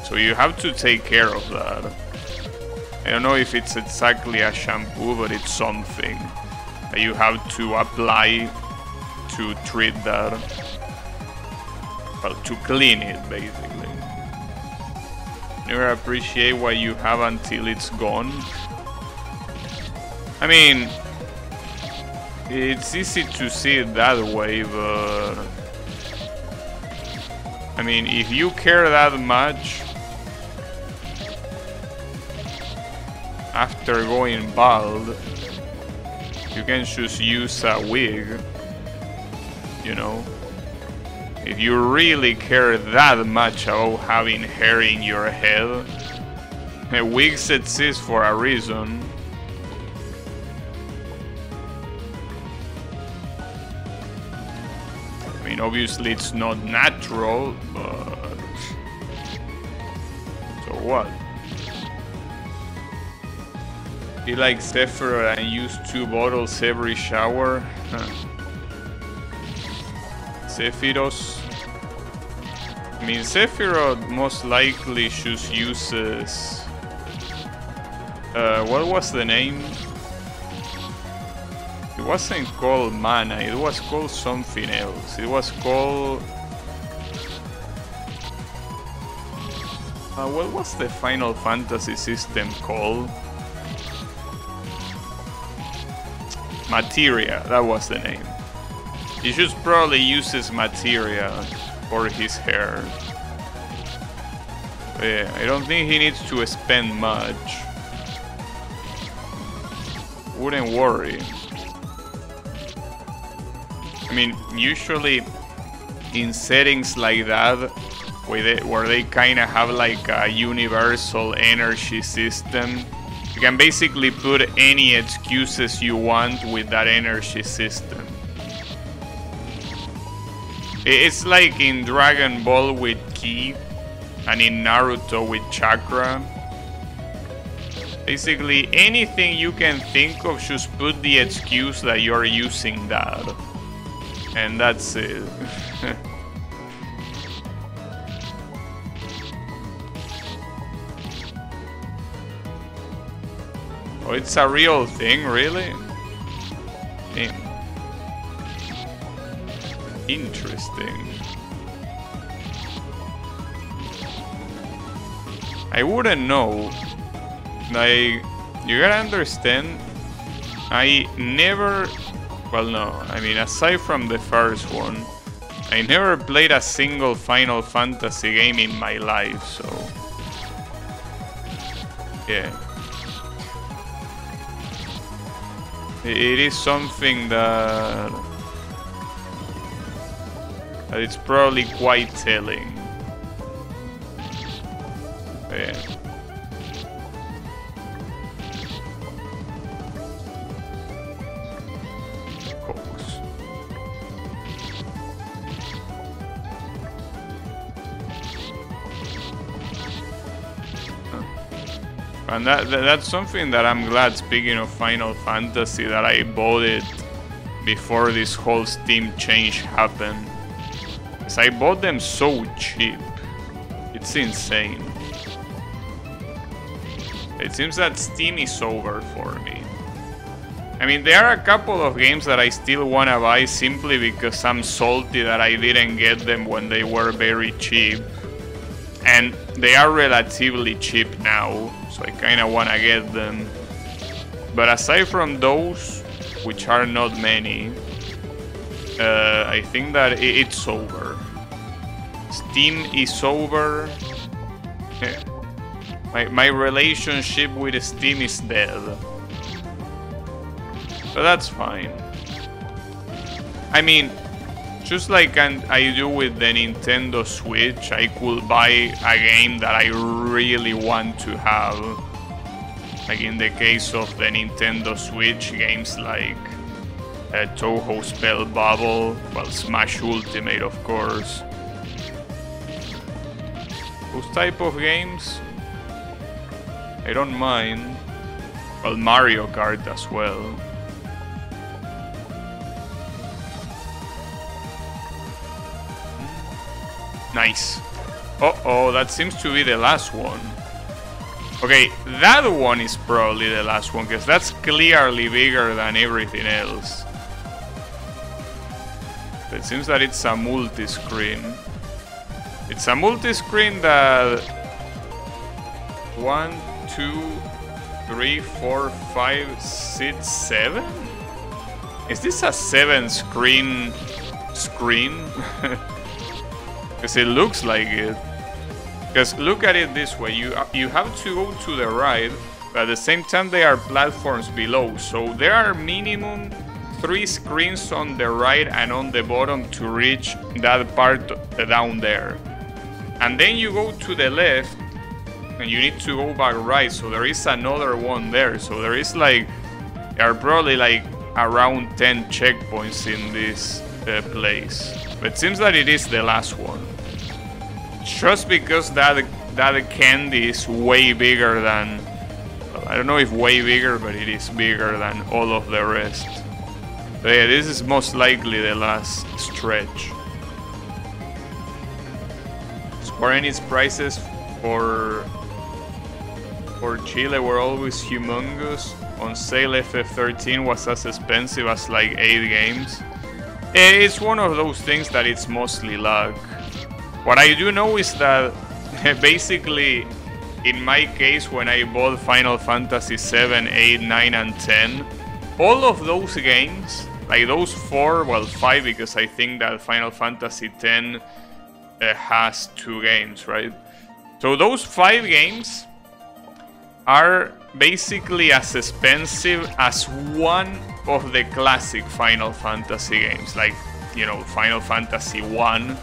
So you have to take care of that. I don't know if it's exactly a shampoo, but it's something that you have to apply to treat that. Well, to clean it, basically. Never appreciate what you have until it's gone. I mean, it's easy to see it that way, but I mean, if you care that much after going bald, you can just use a wig, you know. If you really care that much about having hair in your head, wigs exist for a reason. I mean, obviously it's not natural, but so what? He likes Sephiroth and use 2 bottles every shower. Sephiroth. I mean, Sephiroth most likely just uses. What was the name? It wasn't called mana, it was called something else. It was called... what was the Final Fantasy system called? Materia, that was the name. He just probably uses materia for his hair. But yeah, I don't think he needs to spend much. Wouldn't worry. I mean, usually in settings like that, where they kind of have like a universal energy system, you can basically put any excuses you want with that energy system. It's like in Dragon Ball with Ki, and in Naruto with Chakra. Basically, anything you can think of, just put the excuse that you're using that. And that's it. Oh, it's a real thing, really? Damn. Interesting. I wouldn't know. Like, you gotta understand, I never... Well, no, I mean, aside from the first one, I never played a single Final Fantasy game in my life, so... Yeah. It is something that it's probably quite telling. Yeah. Cox. And that's something that I'm glad, speaking of Final Fantasy, that I bought it before this whole Steam change happened. Because I bought them so cheap. It's insane. It seems that Steam is over for me. I mean, there are a couple of games that I still want to buy simply because I'm salty that I didn't get them when they were very cheap. And they are relatively cheap now, so I kind of want to get them. But aside from those, which are not many, I think that it's over. Steam is over. My relationship with Steam is dead. But that's fine. I mean, just like I do with the Nintendo Switch, I could buy a game that I really want to have. Like in the case of the Nintendo Switch, games like Touhou Spell Bubble, well, Smash Ultimate, of course. Those type of games, I don't mind. Well, Mario Kart as well. Nice. Uh-oh, that seems to be the last one. Okay, that one is probably the last one, because that's clearly bigger than everything else. It seems that it's a multi-screen. It's a multi-screen that... 1, 2, 3, 4, 5, 6, 7? Is this a 7-screen screen? Because it looks like it. Because look at it this way, you have to go to the right, but at the same time there are platforms below. So there are minimum 3 screens on the right and on the bottom to reach that part down there. And then you go to the left and you need to go back right, so there is another one there. So there is like, there are probably like around 10 checkpoints in this place. But it seems that it is the last one. Just because that candy is way bigger than... Well, I don't know if way bigger, but it is bigger than all of the rest. So yeah, this is most likely the last stretch. Square Enix prices for Chile were always humongous. On sale, FF13 was as expensive as like 8 games. It's one of those things that it's mostly luck. What I do know is that basically, in my case, when I bought Final Fantasy 7, 8, 9, and 10, all of those games, like those 4, well 5, because I think that Final Fantasy 10 has 2 games, right? So those 5 games are basically as expensive as one of the classic Final Fantasy games, like, you know, Final Fantasy 1.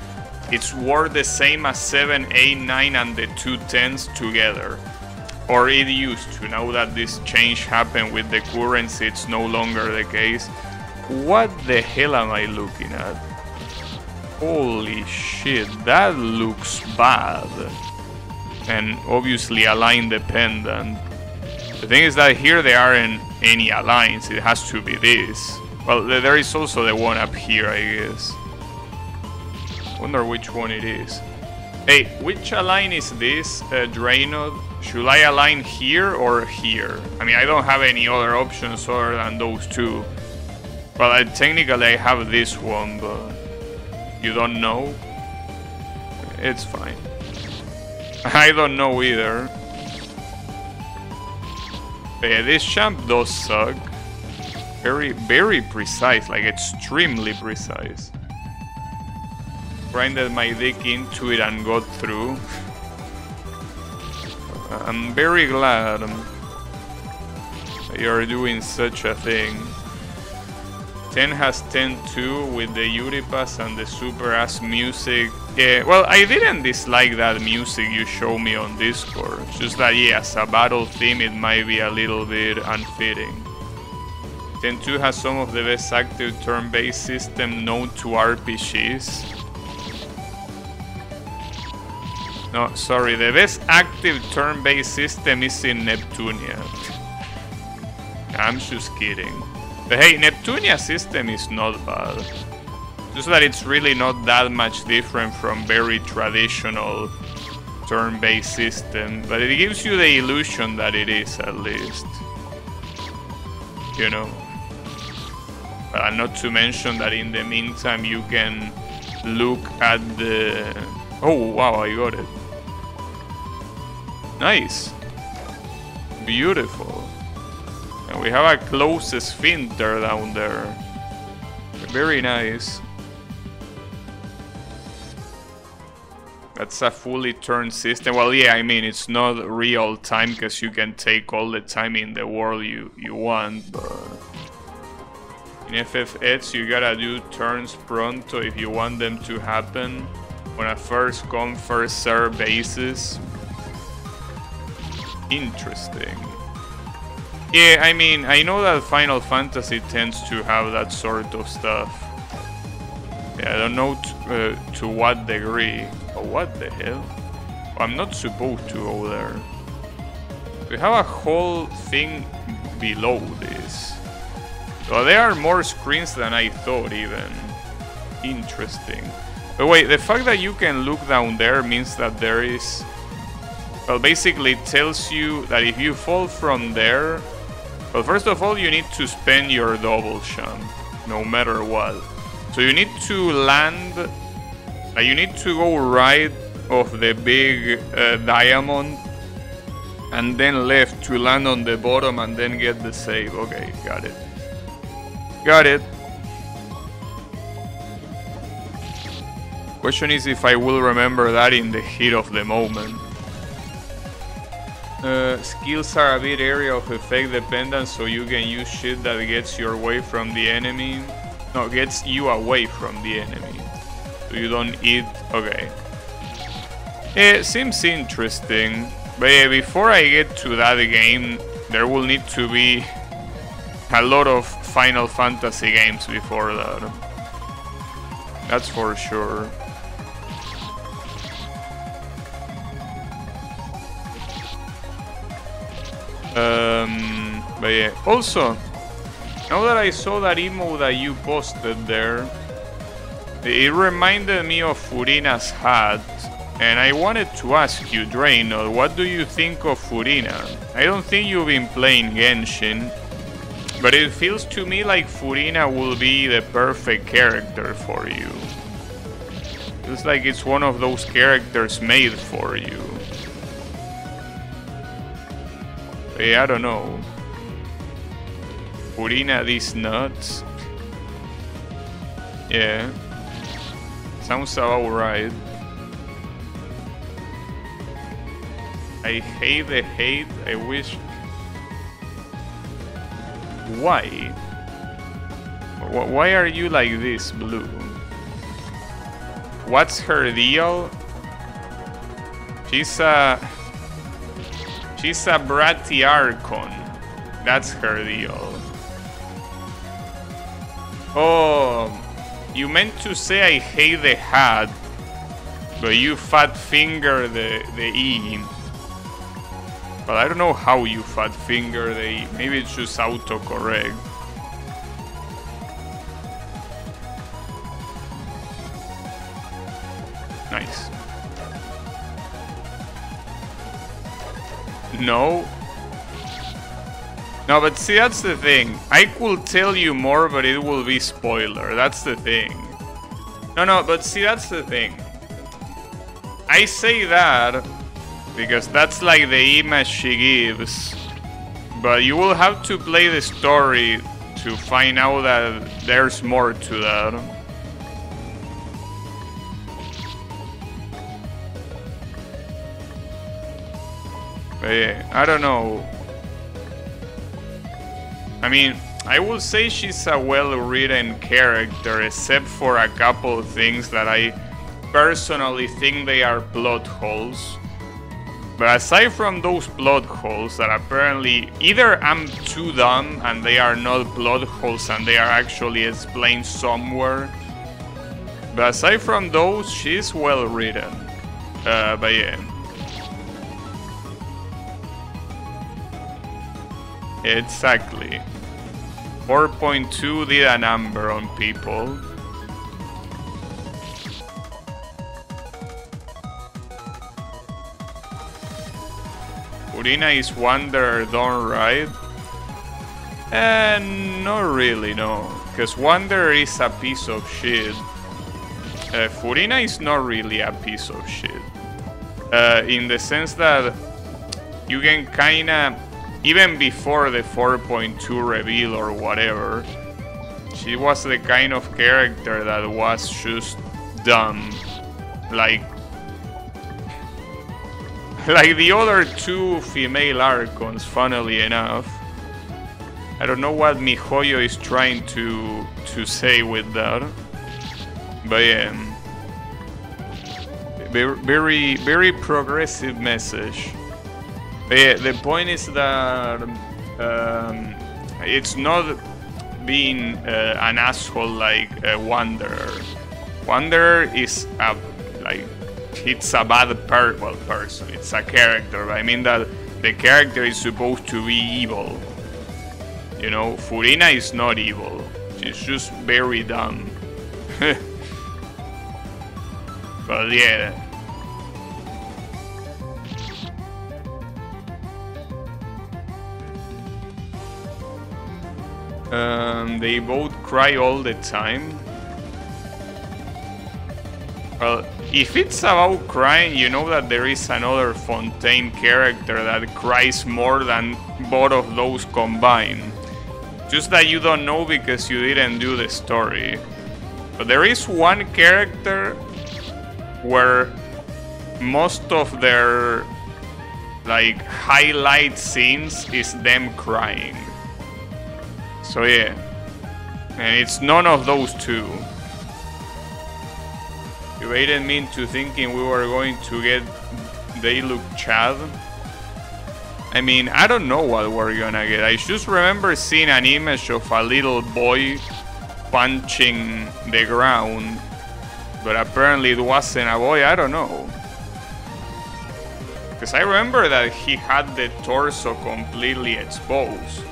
It's worth the same as 7, 8, 9, and the 2 10s together. Or it used to. Now that this change happened with the currency, it's no longer the case. What the hell am I looking at? Holy shit, that looks bad. And obviously align dependent. The thing is that here there aren't any aligns, it has to be this. Well, there is also the one up here, I guess. Wonder which one it is. Hey, which align is this, Draenor? Should I align here or here? I mean, I don't have any other options other than those two. Well, technically I have this one, but you don't know? It's fine. I don't know either. But yeah, this champ does suck. Very, very precise, like extremely precise. Grinded my dick into it and got through. I'm very glad that you're doing such a thing. 10 has 10 too, with the Yuri Pass and the super ass music. Yeah, well, I didn't dislike that music you showed me on Discord. It's just that, yeah, as a battle theme, it might be a little bit unfitting. 10.2 has some of the best active turn-based system known to RPGs. No, sorry, the best active turn-based system is in Neptunia. I'm just kidding. But hey, Neptunia system is not bad. Just that it's really not that much different from very traditional turn-based system. But it gives you the illusion that it is, at least. You know. Not to mention that in the meantime you can look at the... Oh, wow, I got it. Nice. Beautiful. And we have a close sphincter down there. Very nice. That's a fully turned system. Well, yeah, I mean, it's not real time because you can take all the time in the world you want, but in FF8 you gotta do turns pronto if you want them to happen on a first come, first serve basis. Interesting. Yeah, I mean, I know that Final Fantasy tends to have that sort of stuff. Yeah, I don't know to what degree. Oh, what the hell? Oh, I'm not supposed to go there. We have a whole thing below this. So there are more screens than I thought even. Interesting. But wait, the fact that you can look down there means that there is... Well, basically it tells you that if you fall from there... Well, first of all, you need to spend your double jump, no matter what. So you need to land... you need to go right of the big diamond and then left to land on the bottom and then get the save. Okay, got it. Got it. Question is if I will remember that in the heat of the moment. Skills are a bit area of effect dependent, so you can use shit that gets you away from the enemy. No, gets you away from the enemy. So you don't eat. Okay. It seems interesting. But yeah, before I get to that game, there will need to be a lot of Final Fantasy games before that. That's for sure. But yeah, also, now that I saw that emo that you posted there, it reminded me of Furina's hat, and I wanted to ask you, Draenor, what do you think of Furina? I don't think you've been playing Genshin, but it feels to me like Furina will be the perfect character for you. Feels like it's one of those characters made for you. But yeah, I don't know. Furina these nuts. Yeah. Sounds about right. I hate the hate. I wish. Why? Why are you like this, Blue? What's her deal? She's a Bratyarchon. That's her deal. Oh, you meant to say I hate the hat, but you fat finger the E. But I don't know how you fat finger the E. Maybe it's just autocorrect. Nice. No. No, but see, that's the thing. I could tell you more, but it will be spoiler. That's the thing. No, but see, that's the thing. I say that because that's like the image she gives. But you will have to play the story to find out that there's more to that. But yeah, I don't know. I mean, I will say she's a well-written character, except for a couple of things that I personally think they are plot holes. But aside from those plot holes that apparently either I'm too dumb and they are not plot holes and they are actually explained somewhere. But aside from those, she's well-written. But yeah. Exactly. 4.2 did a number on people. Furina is Wanderer done right? Not really, no. Because Wanderer is a piece of shit. Furina is not really a piece of shit. In the sense that you can kinda... Even before the 4.2 reveal or whatever, She was the kind of character that was just dumb. Like the other two female Archons, funnily enough. I don't know what MiHoYo is trying to say with that. But yeah. Very, very progressive message. But yeah, the point is that it's not being an asshole like Wanderer. Wanderer is it's a bad person. It's a character. I mean that the character is supposed to be evil. You know, Furina is not evil. She's just very dumb. But yeah. They both cry all the time. Well, if it's about crying, you know that there is another Fontaine character that cries more than both of those combined. Just that you don't know because you didn't do the story. But there is one character where most of their highlight scenes is them crying. So yeah. And it's none of those two. You baited me into thinking we were going to get They Look Chad. I mean, I don't know what we're gonna get. I just remember seeing an image of a little boy punching the ground. But apparently it wasn't a boy, I don't know. Because I remember that he had the torso completely exposed.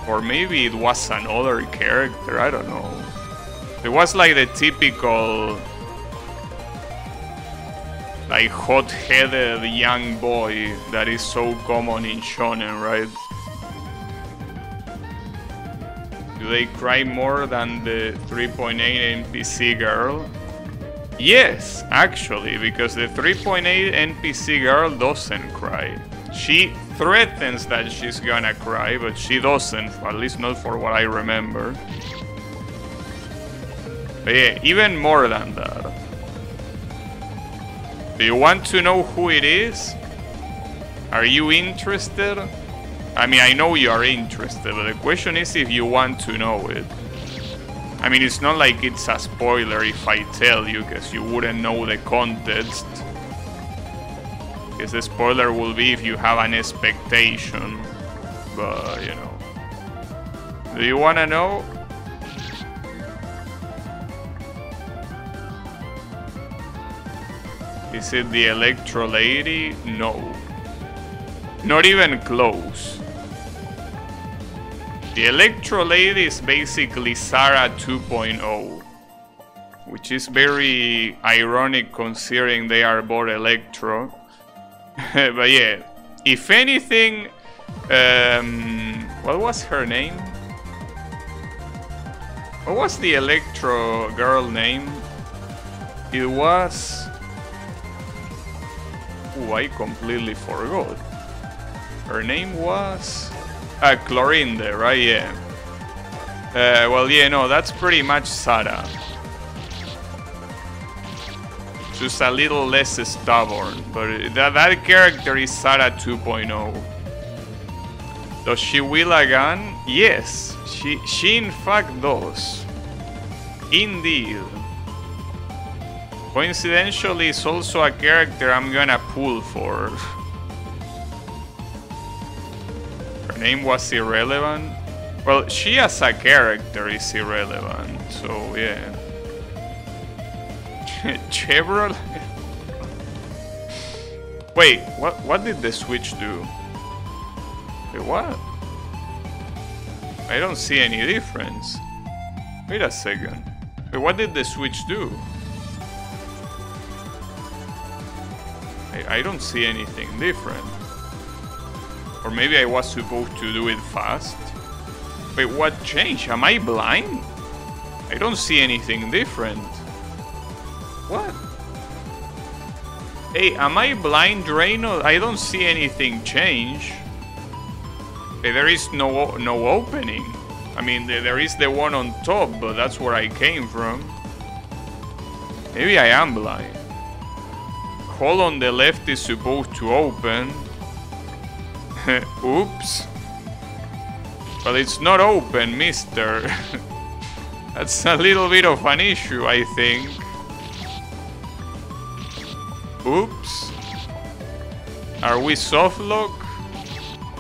Or maybe it was another character, I don't know. It was like the typical hot-headed young boy that is so common in shonen, right? Do they cry more than the 3.8 NPC girl? Yes, actually, because the 3.8 NPC girl doesn't cry. She threatens that she's gonna cry, but she doesn't, at least not for what I remember. But yeah, even more than that. Do you want to know who it is? Are you interested? I mean, I know you are interested, but the question is if you want to know it. I mean, it's not like it's a spoiler if I tell you, because you wouldn't know the context. Because the spoiler will be if you have an expectation. But, you know. Do you want to know? Is it the Electro Lady? No. Not even close. The Electro Lady is basically Sarah 2.0. Which is very ironic considering they are both Electro. But yeah, if anything, what was her name? What was the Electro girl name? It was... Oh, I completely forgot. Her name was... Chlorinde, right? Yeah. Well, yeah, no, that's pretty much Sarah. Just a little less stubborn, but that character is Sarah 2.0. Does she wield a gun? Yes, she in fact does. Indeed. Coincidentally, it's also a character I'm gonna pull for. Her name was irrelevant. Well, she as a character is irrelevant, so yeah. Chevrolet? Wait, what did the Switch do? Wait, what? I don't see any difference. Wait a second. Wait, what did the Switch do? I don't see anything different. Or maybe I was supposed to do it fast. Wait, what changed? Am I blind? I don't see anything different. What? Hey, am I blind, Reyno? I don't see anything change. Hey, there is no opening. I mean, there is the one on top, but that's where I came from. Maybe I am blind. Hole on the left is supposed to open. Oops. But it's not open, mister. That's a little bit of an issue, I think. Oops. Are we soft lock?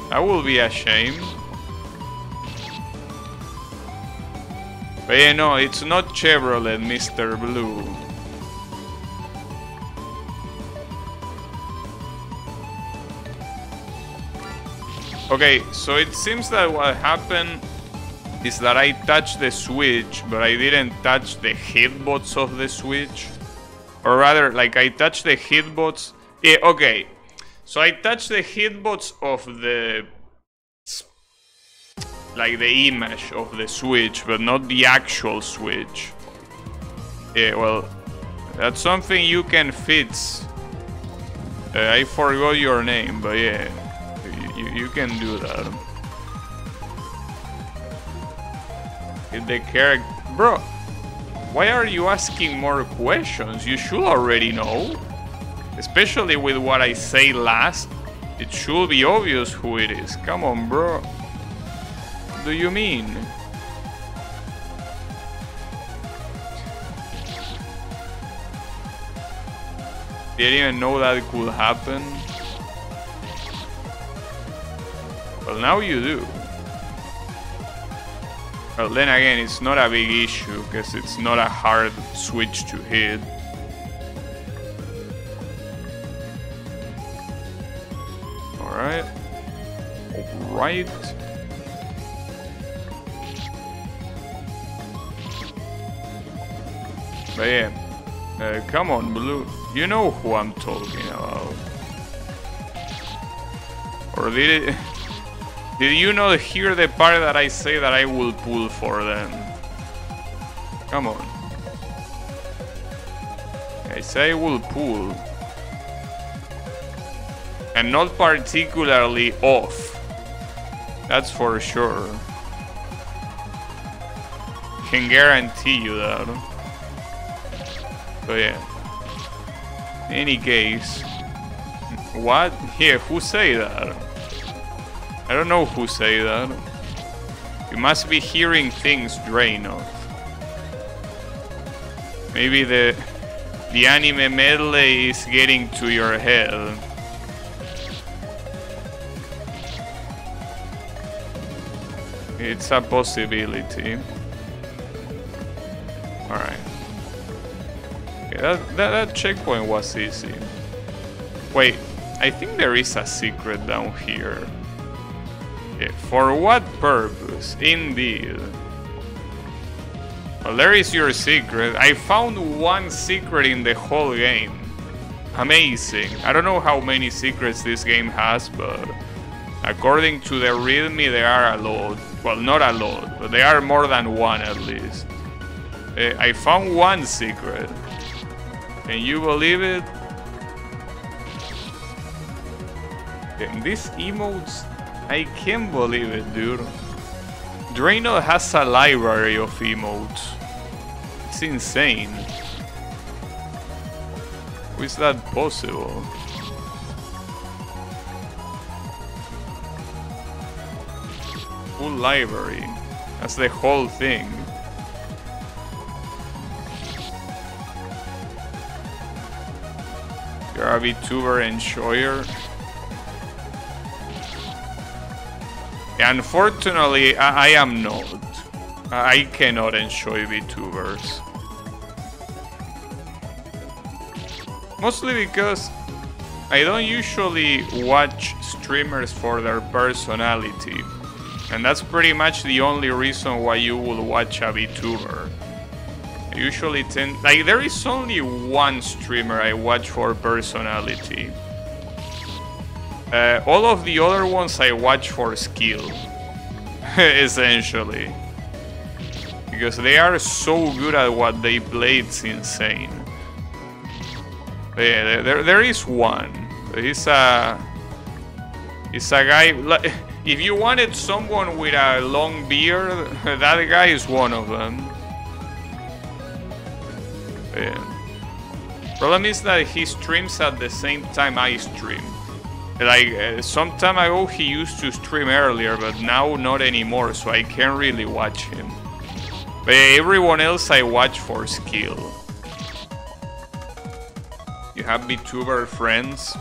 That will be a shame. But yeah, no, it's not Chevrolet, Mr. Blue. Okay, so it seems that what happened is that I touched the switch, but I didn't touch the hitbox of the switch. Or rather, like, I touched the hitbox. Yeah, okay. So I touched the hitbox of the... like the image of the switch, but not the actual switch. Yeah, well, that's something you can fix. I forgot your name, but yeah, you can do that. The character, bro. Why are you asking more questions? You should already know. Especially with what I say last, it should be obvious who it is. Come on, bro. What do you mean? Didn't even know that could happen. Well, now you do. Well, then again, it's not a big issue because it's not a hard switch to hit. Alright. Alright. But yeah, come on, Blue. You know who I'm talking about. Or did you not hear the part that I say that I will pull for them? Come on. I say I will pull. And not particularly off. That's for sure. Can guarantee you that. But yeah. In any case. What? Yeah, who say that? I don't know who say that. You must be hearing things, Draenor. Maybe the anime medley is getting to your head. It's a possibility. Alright. Okay, that checkpoint was easy. Wait, I think there is a secret down here. Okay, for what purpose? Indeed. Well, there is your secret. I found one secret in the whole game. Amazing. I don't know how many secrets this game has, but according to the readme, there are a lot. Well, not a lot, but there are more than one at least. I found one secret. Can you believe it? Okay, these emotes, I can't believe it, dude. Draenor has a library of emotes. It's insane. How is that possible? Full library. That's the whole thing. You're a VTuber enjoyer. Unfortunately, I am not. I cannot enjoy VTubers. Mostly because I don't usually watch streamers for their personality. And that's pretty much the only reason why you will watch a VTuber. I usually tend... like, there is only one streamer I watch for personality. All of the other ones I watch for skill. Essentially. Because they are so good at what they play, it's insane. But yeah, there is one. He's a guy... if you wanted someone with a long beard, that guy is one of them. Yeah. Problem is that he streams at the same time I stream. Like, some time ago he used to stream earlier, but now not anymore, so I can't really watch him. But everyone else I watch for skill. You have VTuber friends?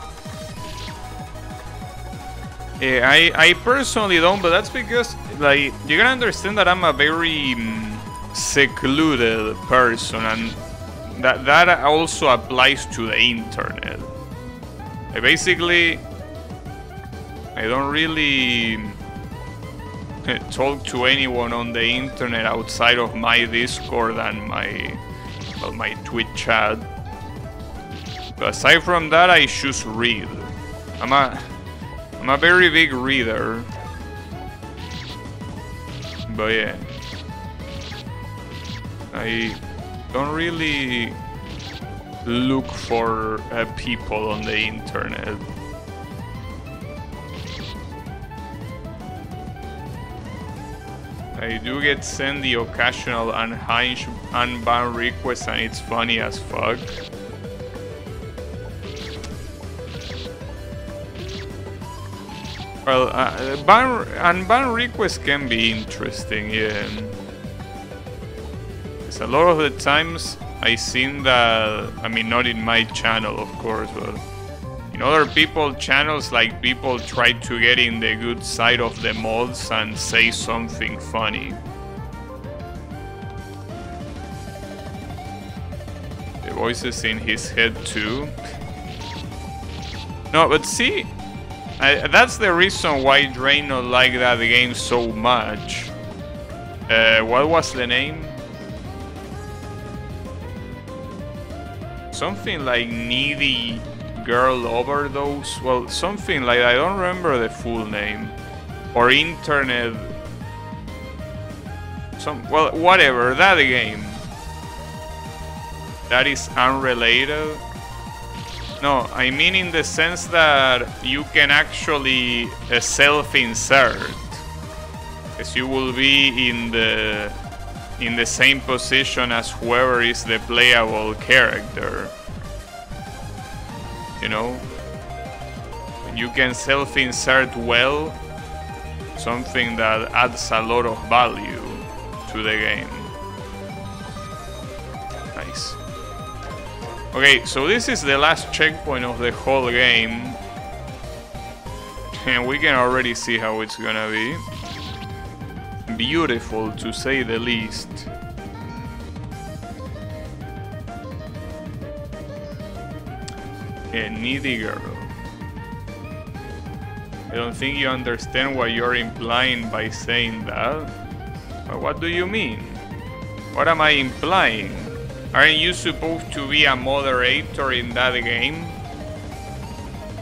I personally don't, but that's because, like, you gotta understand that I'm a very secluded person, and that also applies to the internet. I don't really talk to anyone on the internet outside of my Discord and my Twitch chat. But aside from that, I just read. I'm a very big reader. But yeah, I don't really look for people on the internet. I do get sent the occasional unban request, and it's funny as fuck. Well, unban requests can be interesting, yeah. Because a lot of the times I seen that, I mean, not in my channel, of course, but in other people's channels, like, people try to get in the good side of the mods and say something funny. The voices in his head too. No, but see, that's the reason why Drano liked that game so much. What was the name? Something like Needy Girl Overdose? Well, something like that. I don't remember the full name. Or Internet... well, whatever. That game. That is unrelated. No, I mean in the sense that you can actually self-insert. Because you will be in the same position as whoever is the playable character. You know? You can self-insert well, something that adds a lot of value to the game. Nice. Okay, so this is the last checkpoint of the whole game. And we can already see how it's gonna be. Beautiful, to say the least. A needy girl. I don't think you understand what you're implying by saying that. But what do you mean? What am I implying? Aren't you supposed to be a moderator in that game?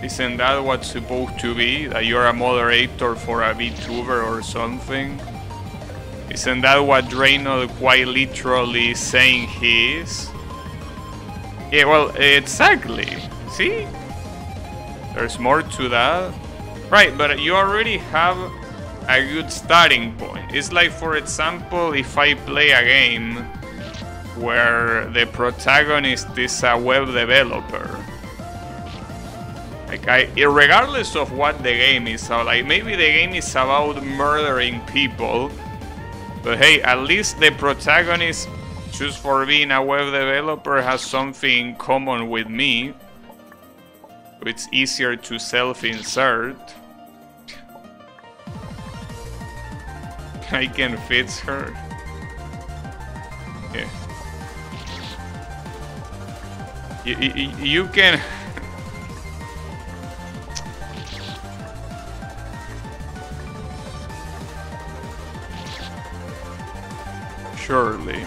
Isn't that what's supposed to be? That you're a moderator for a VTuber or something? Isn't that what Drano quite literally is saying he is? Yeah, well, exactly. See? There's more to that. Right, but you already have a good starting point. It's like, for example, if I play a game where the protagonist is a web developer. Like, regardless of what the game is, like, maybe the game is about murdering people, but hey, at least the protagonist, just for being a web developer, has something in common with me. So it's easier to self-insert. I can fix her. Yeah. You can... Surely.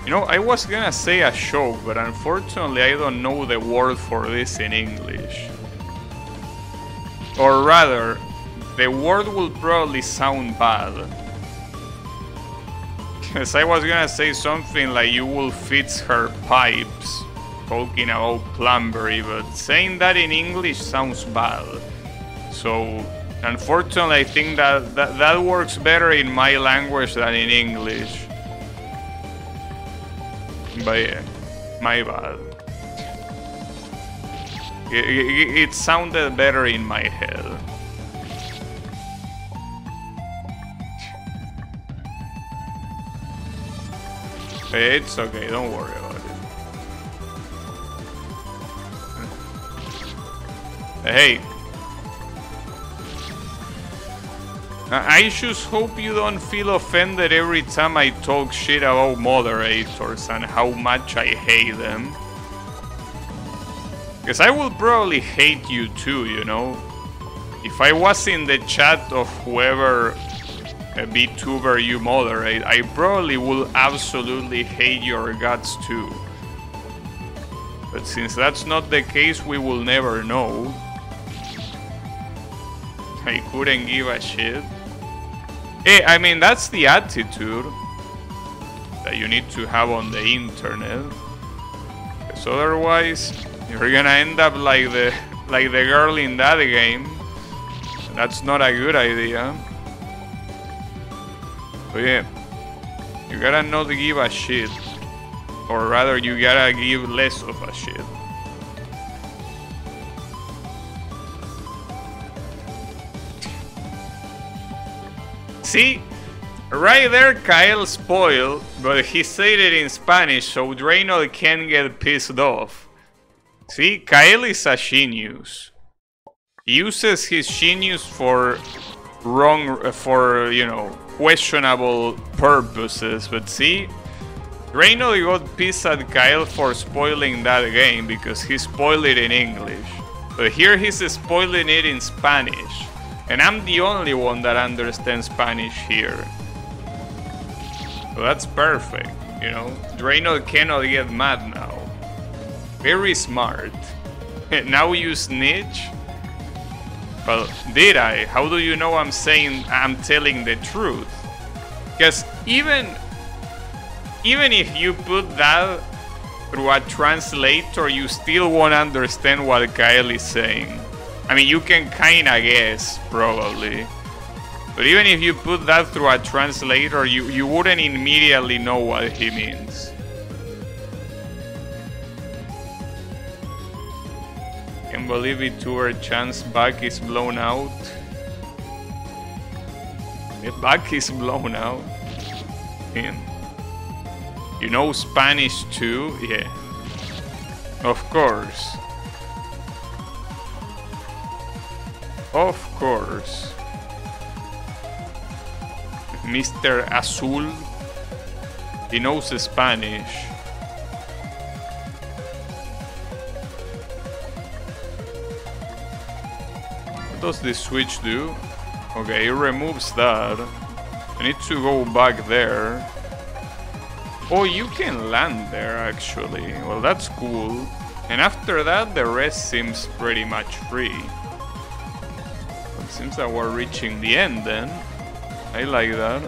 You know, I was gonna say a joke, but unfortunately I don't know the word for this in English. Or rather, the word will probably sound bad. Because I was gonna say something like you will fix her pipes. talking about Plumberry, but saying that in English sounds bad. So, unfortunately, I think that works better in my language than in English. But yeah, my bad. It sounded better in my head. It's okay, don't worry about it. Hey. I just hope you don't feel offended every time I talk shit about moderators and how much I hate them. Because I will probably hate you too, you know? If I was in the chat of whoever VTuber you moderate, I probably will absolutely hate your guts too. But since that's not the case, we will never know. I couldn't give a shit. Hey, I mean, that's the attitude that you need to have on the internet. Because otherwise, you're gonna end up like the girl in that game. That's not a good idea. But yeah, you gotta not give a shit. Or rather, you gotta give less of a shit. See? Right there, Kyle spoiled, but he said it in Spanish, so Draenor can't get pissed off. See? Kyle is a genius. He uses his genius for you know, questionable purposes, but see, Draenor got pissed at Kyle for spoiling that game because he spoiled it in English, but here he's spoiling it in Spanish, and I'm the only one that understands Spanish here, so that's perfect, you know. Draenor cannot get mad now. Very smart. Now you snitch? Well, did I? How do you know I'm telling the truth? Because even if you put that through a translator, you still won't understand what Kyle is saying. I mean, you can kinda guess, probably. But even if you put that through a translator, you wouldn't immediately know what he means. Can't believe it, VTuber Chan's back is blown out. The back is blown out. Him. You know Spanish too? Yeah. Of course. Of course. Mr. Azul. He knows Spanish. What does this switch do? Okay, it removes that. I need to go back there. Oh, you can land there actually. Well, that's cool. And after that, the rest seems pretty much free. It seems that we're reaching the end then. I like that.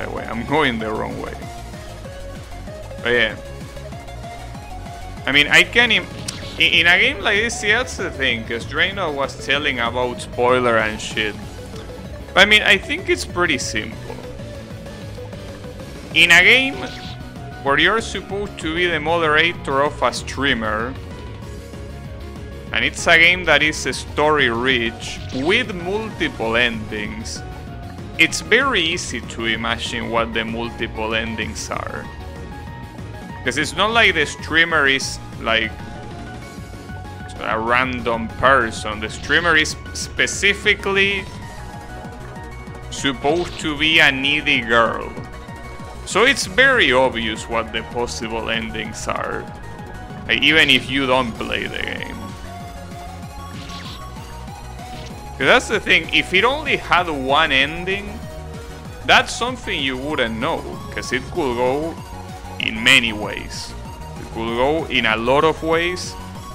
Anyway, I'm going the wrong way. But yeah. I mean, I can... In a game like this, see, that's the thing, because Draenor was telling about spoiler and shit. But I mean, I think it's pretty simple. In a game where you're supposed to be the moderator of a streamer, and it's a game that is story-rich, with multiple endings, it's very easy to imagine what the multiple endings are. Because it's not like the streamer is like a random person. The streamer is specifically supposed to be a needy girl. So it's very obvious what the possible endings are, like, even if you don't play the game. That's the thing, if it only had one ending, that's something you wouldn't know, because it could go in many ways. It could go in a lot of ways,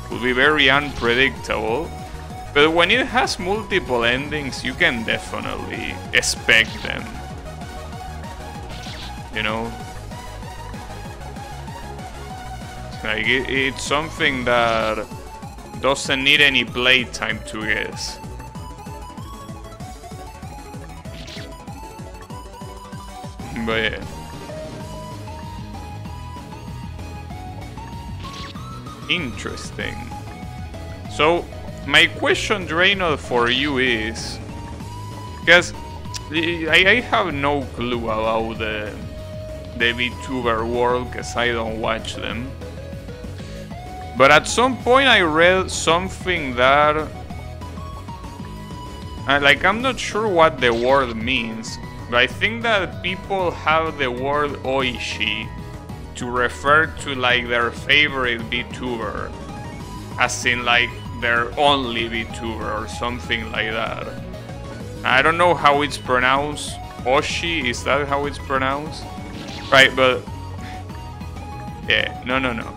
could be very unpredictable, but when it has multiple endings, you can definitely expect them. You know, Like, it's something that doesn't need any playtime to guess. But yeah. Interesting. So, my question, Draenor, for you is... Because I have no clue about the VTuber world, because I don't watch them. But at some point I read something that... like, I'm not sure what the word means, but I think that people have the word oishi to refer to, like, their favorite VTuber, as in, like, their only VTuber or something like that. I don't know how it's pronounced. Oshi, is that how it's pronounced? Right, but... yeah, no.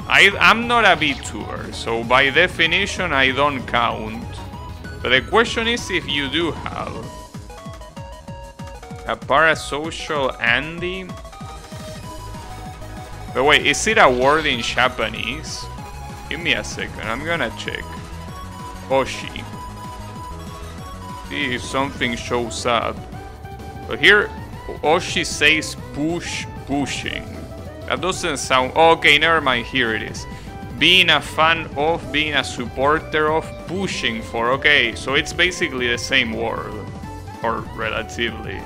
I'm not a VTuber, so by definition I don't count. But the question is if you do have a parasocial Andy. But wait, is it a word in Japanese? Give me a second, I'm gonna check. Oshi. See if something shows up. But here, Oshi says pushing. That doesn't sound... okay, never mind, here it is. Being a fan of, being a supporter of, pushing for. Okay, so it's basically the same word. Or relatively.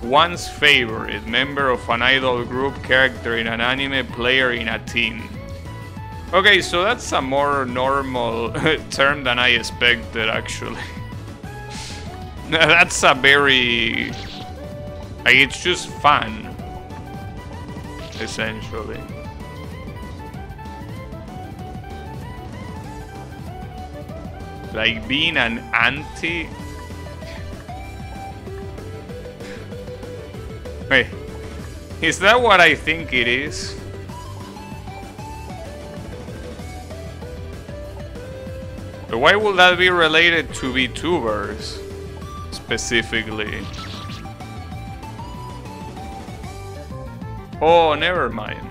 One's favorite, member of an idol group, character in an anime, player in a team. Okay, so that's a more normal term than I expected, actually. That's a very... like, it's just fun, essentially. Like being an anti... wait, is that what I think it is? But why would that be related to VTubers, specifically? Oh, never mind.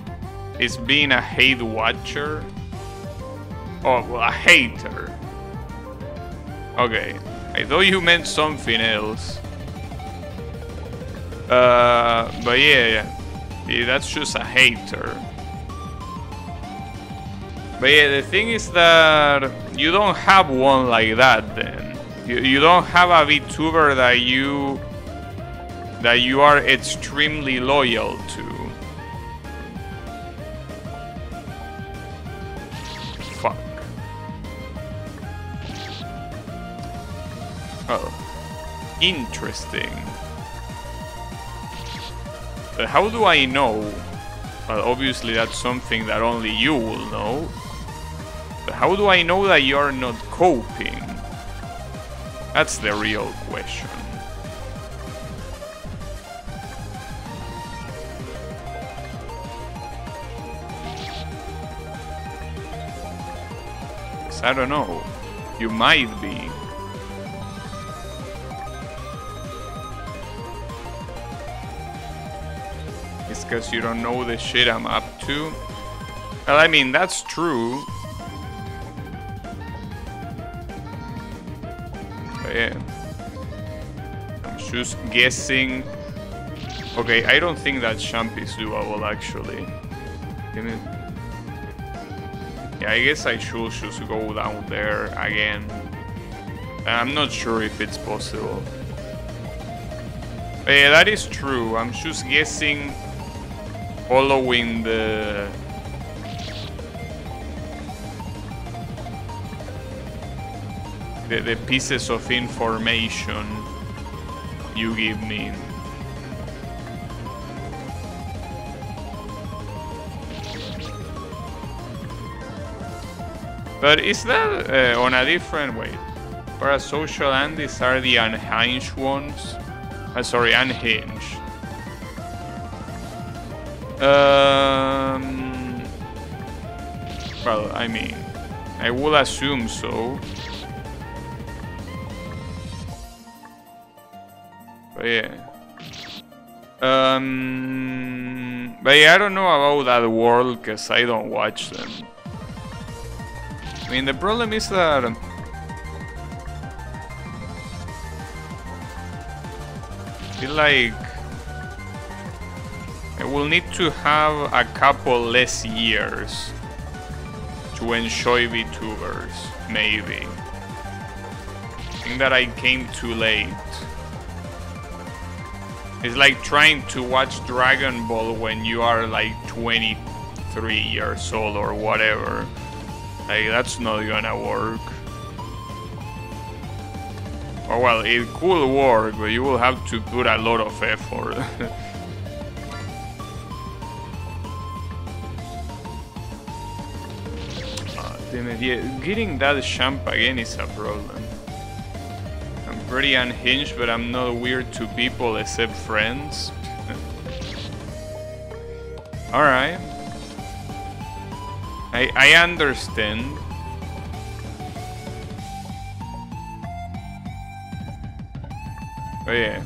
It's being a hate watcher? Oh, well, a hater. Okay, I thought you meant something else. But yeah, that's just a hater. But yeah, the thing is that you don't have one like that then. You don't have a VTuber that you are extremely loyal to. Fuck. Oh, interesting. But how do I know? Well, obviously that's something that only you will know. But how do I know that you're not coping? That's the real question. I don't know. You might be. It's because you don't know the shit I'm up to. Well, I mean, that's true. But yeah. I'm just guessing. Okay, I don't think that champ is doable, actually. Give me... yeah, I guess I should just go down there again. I'm not sure if it's possible. But yeah, that is true. I'm just guessing, following the pieces of information you give me. But is that on a different way? Parasocial Andys are the unhinged ones. Sorry, unhinged. Well, I mean, I will assume so. But yeah. But yeah, I don't know about that world because I don't watch them. mean, the problem is that I feel like I will need to have a couple less years to enjoy VTubers, maybe. I think that I came too late. It's like trying to watch Dragon Ball when you are like 23 years old or whatever. Like, that's not gonna work. Oh well, it could work, but you will have to put a lot of effort. Damn it, yeah, getting that champ again is a problem. I'm pretty unhinged, but I'm not weird to people except friends. Alright. I understand. Oh yeah.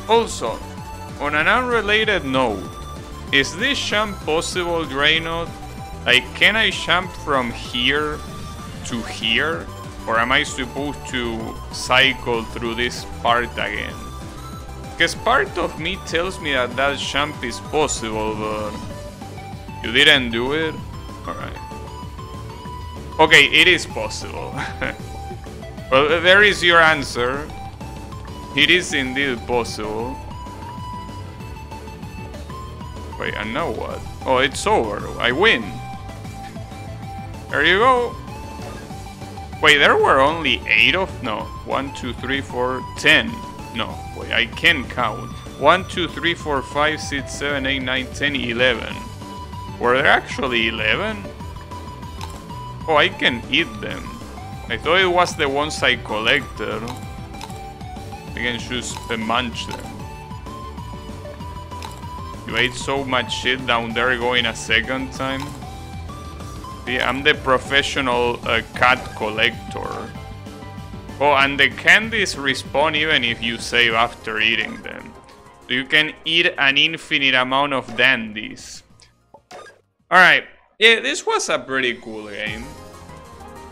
Also, on an unrelated note, is this champ possible, Draynod? Like, can I jump from here to here? Or am I supposed to cycle through this part again? Because part of me tells me that that jump is possible, but you didn't do it? Alright. Okay, it is possible. Well, there is your answer. It is indeed possible. Wait, and now what? Oh, it's over. I win. There you go. Wait, there were only 8 of... No. 1, 2, 3, 4, 10. No, wait, I can count. 1, 2, 3, 4, 5, 6, 7, 8, 9, 10, 11. Were there actually 11? Oh, I can eat them. I thought it was the ones I collected. I can just munch them. You ate so much shit down there going a second time? Yeah, I'm the professional cat collector. Oh, and the candies respawn even if you save after eating them. So you can eat an infinite amount of dandies. Alright, yeah, this was a pretty cool game.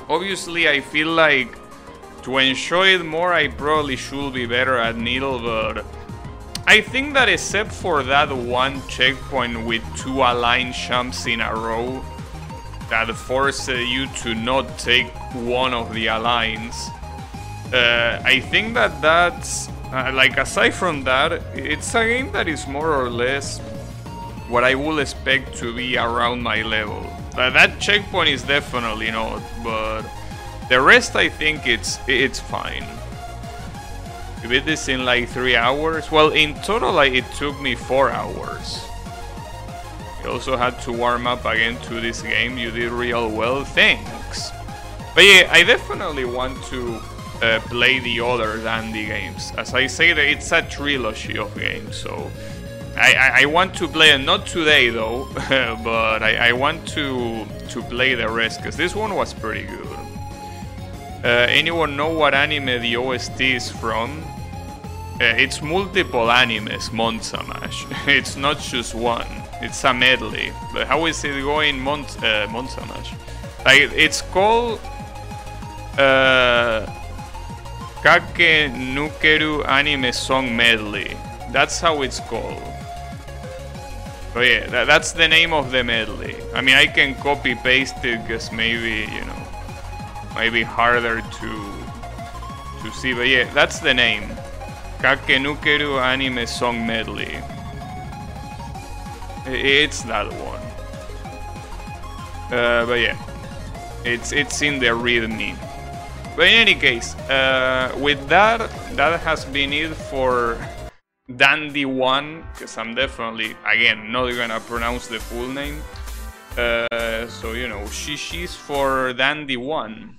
Obviously, I feel like to enjoy it more, I probably should be better at Needle, but I think that except for that one checkpoint with 2 aligned jumps in a row that forced you to not take one of the aligns, I think that that's, like, aside from that, it's a game that is more or less what I would expect to be around my level. That checkpoint is definitely not, but the rest I think it's fine. You beat this in like 3 hours? Well, in total it took me 4 hours. You also had to warm up again to this game. You did real well, thanks. But yeah, I definitely want to play the other Dandy games. As I say, it's a trilogy of games, so I want to play it, not today though, but I want to play the rest, because this one was pretty good. Anyone know what anime the OST is from? It's multiple animes, Monsamash. It's not just one. It's a medley. But how is it going, Monsamash? Like, it's called Kake Nukeru Anime Song Medley. That's how it's called. So yeah, that's the name of the medley. I mean, I can copy paste it because maybe, you know, might be harder to see. But yeah, that's the name. Kake Nukeru Anime Song Medley. It's that one. But yeah, it's in the readme. But in any case, with that has been it for Dandy 1, because I'm definitely, again, not gonna pronounce the full name. So, you know, she's for Dandy 1.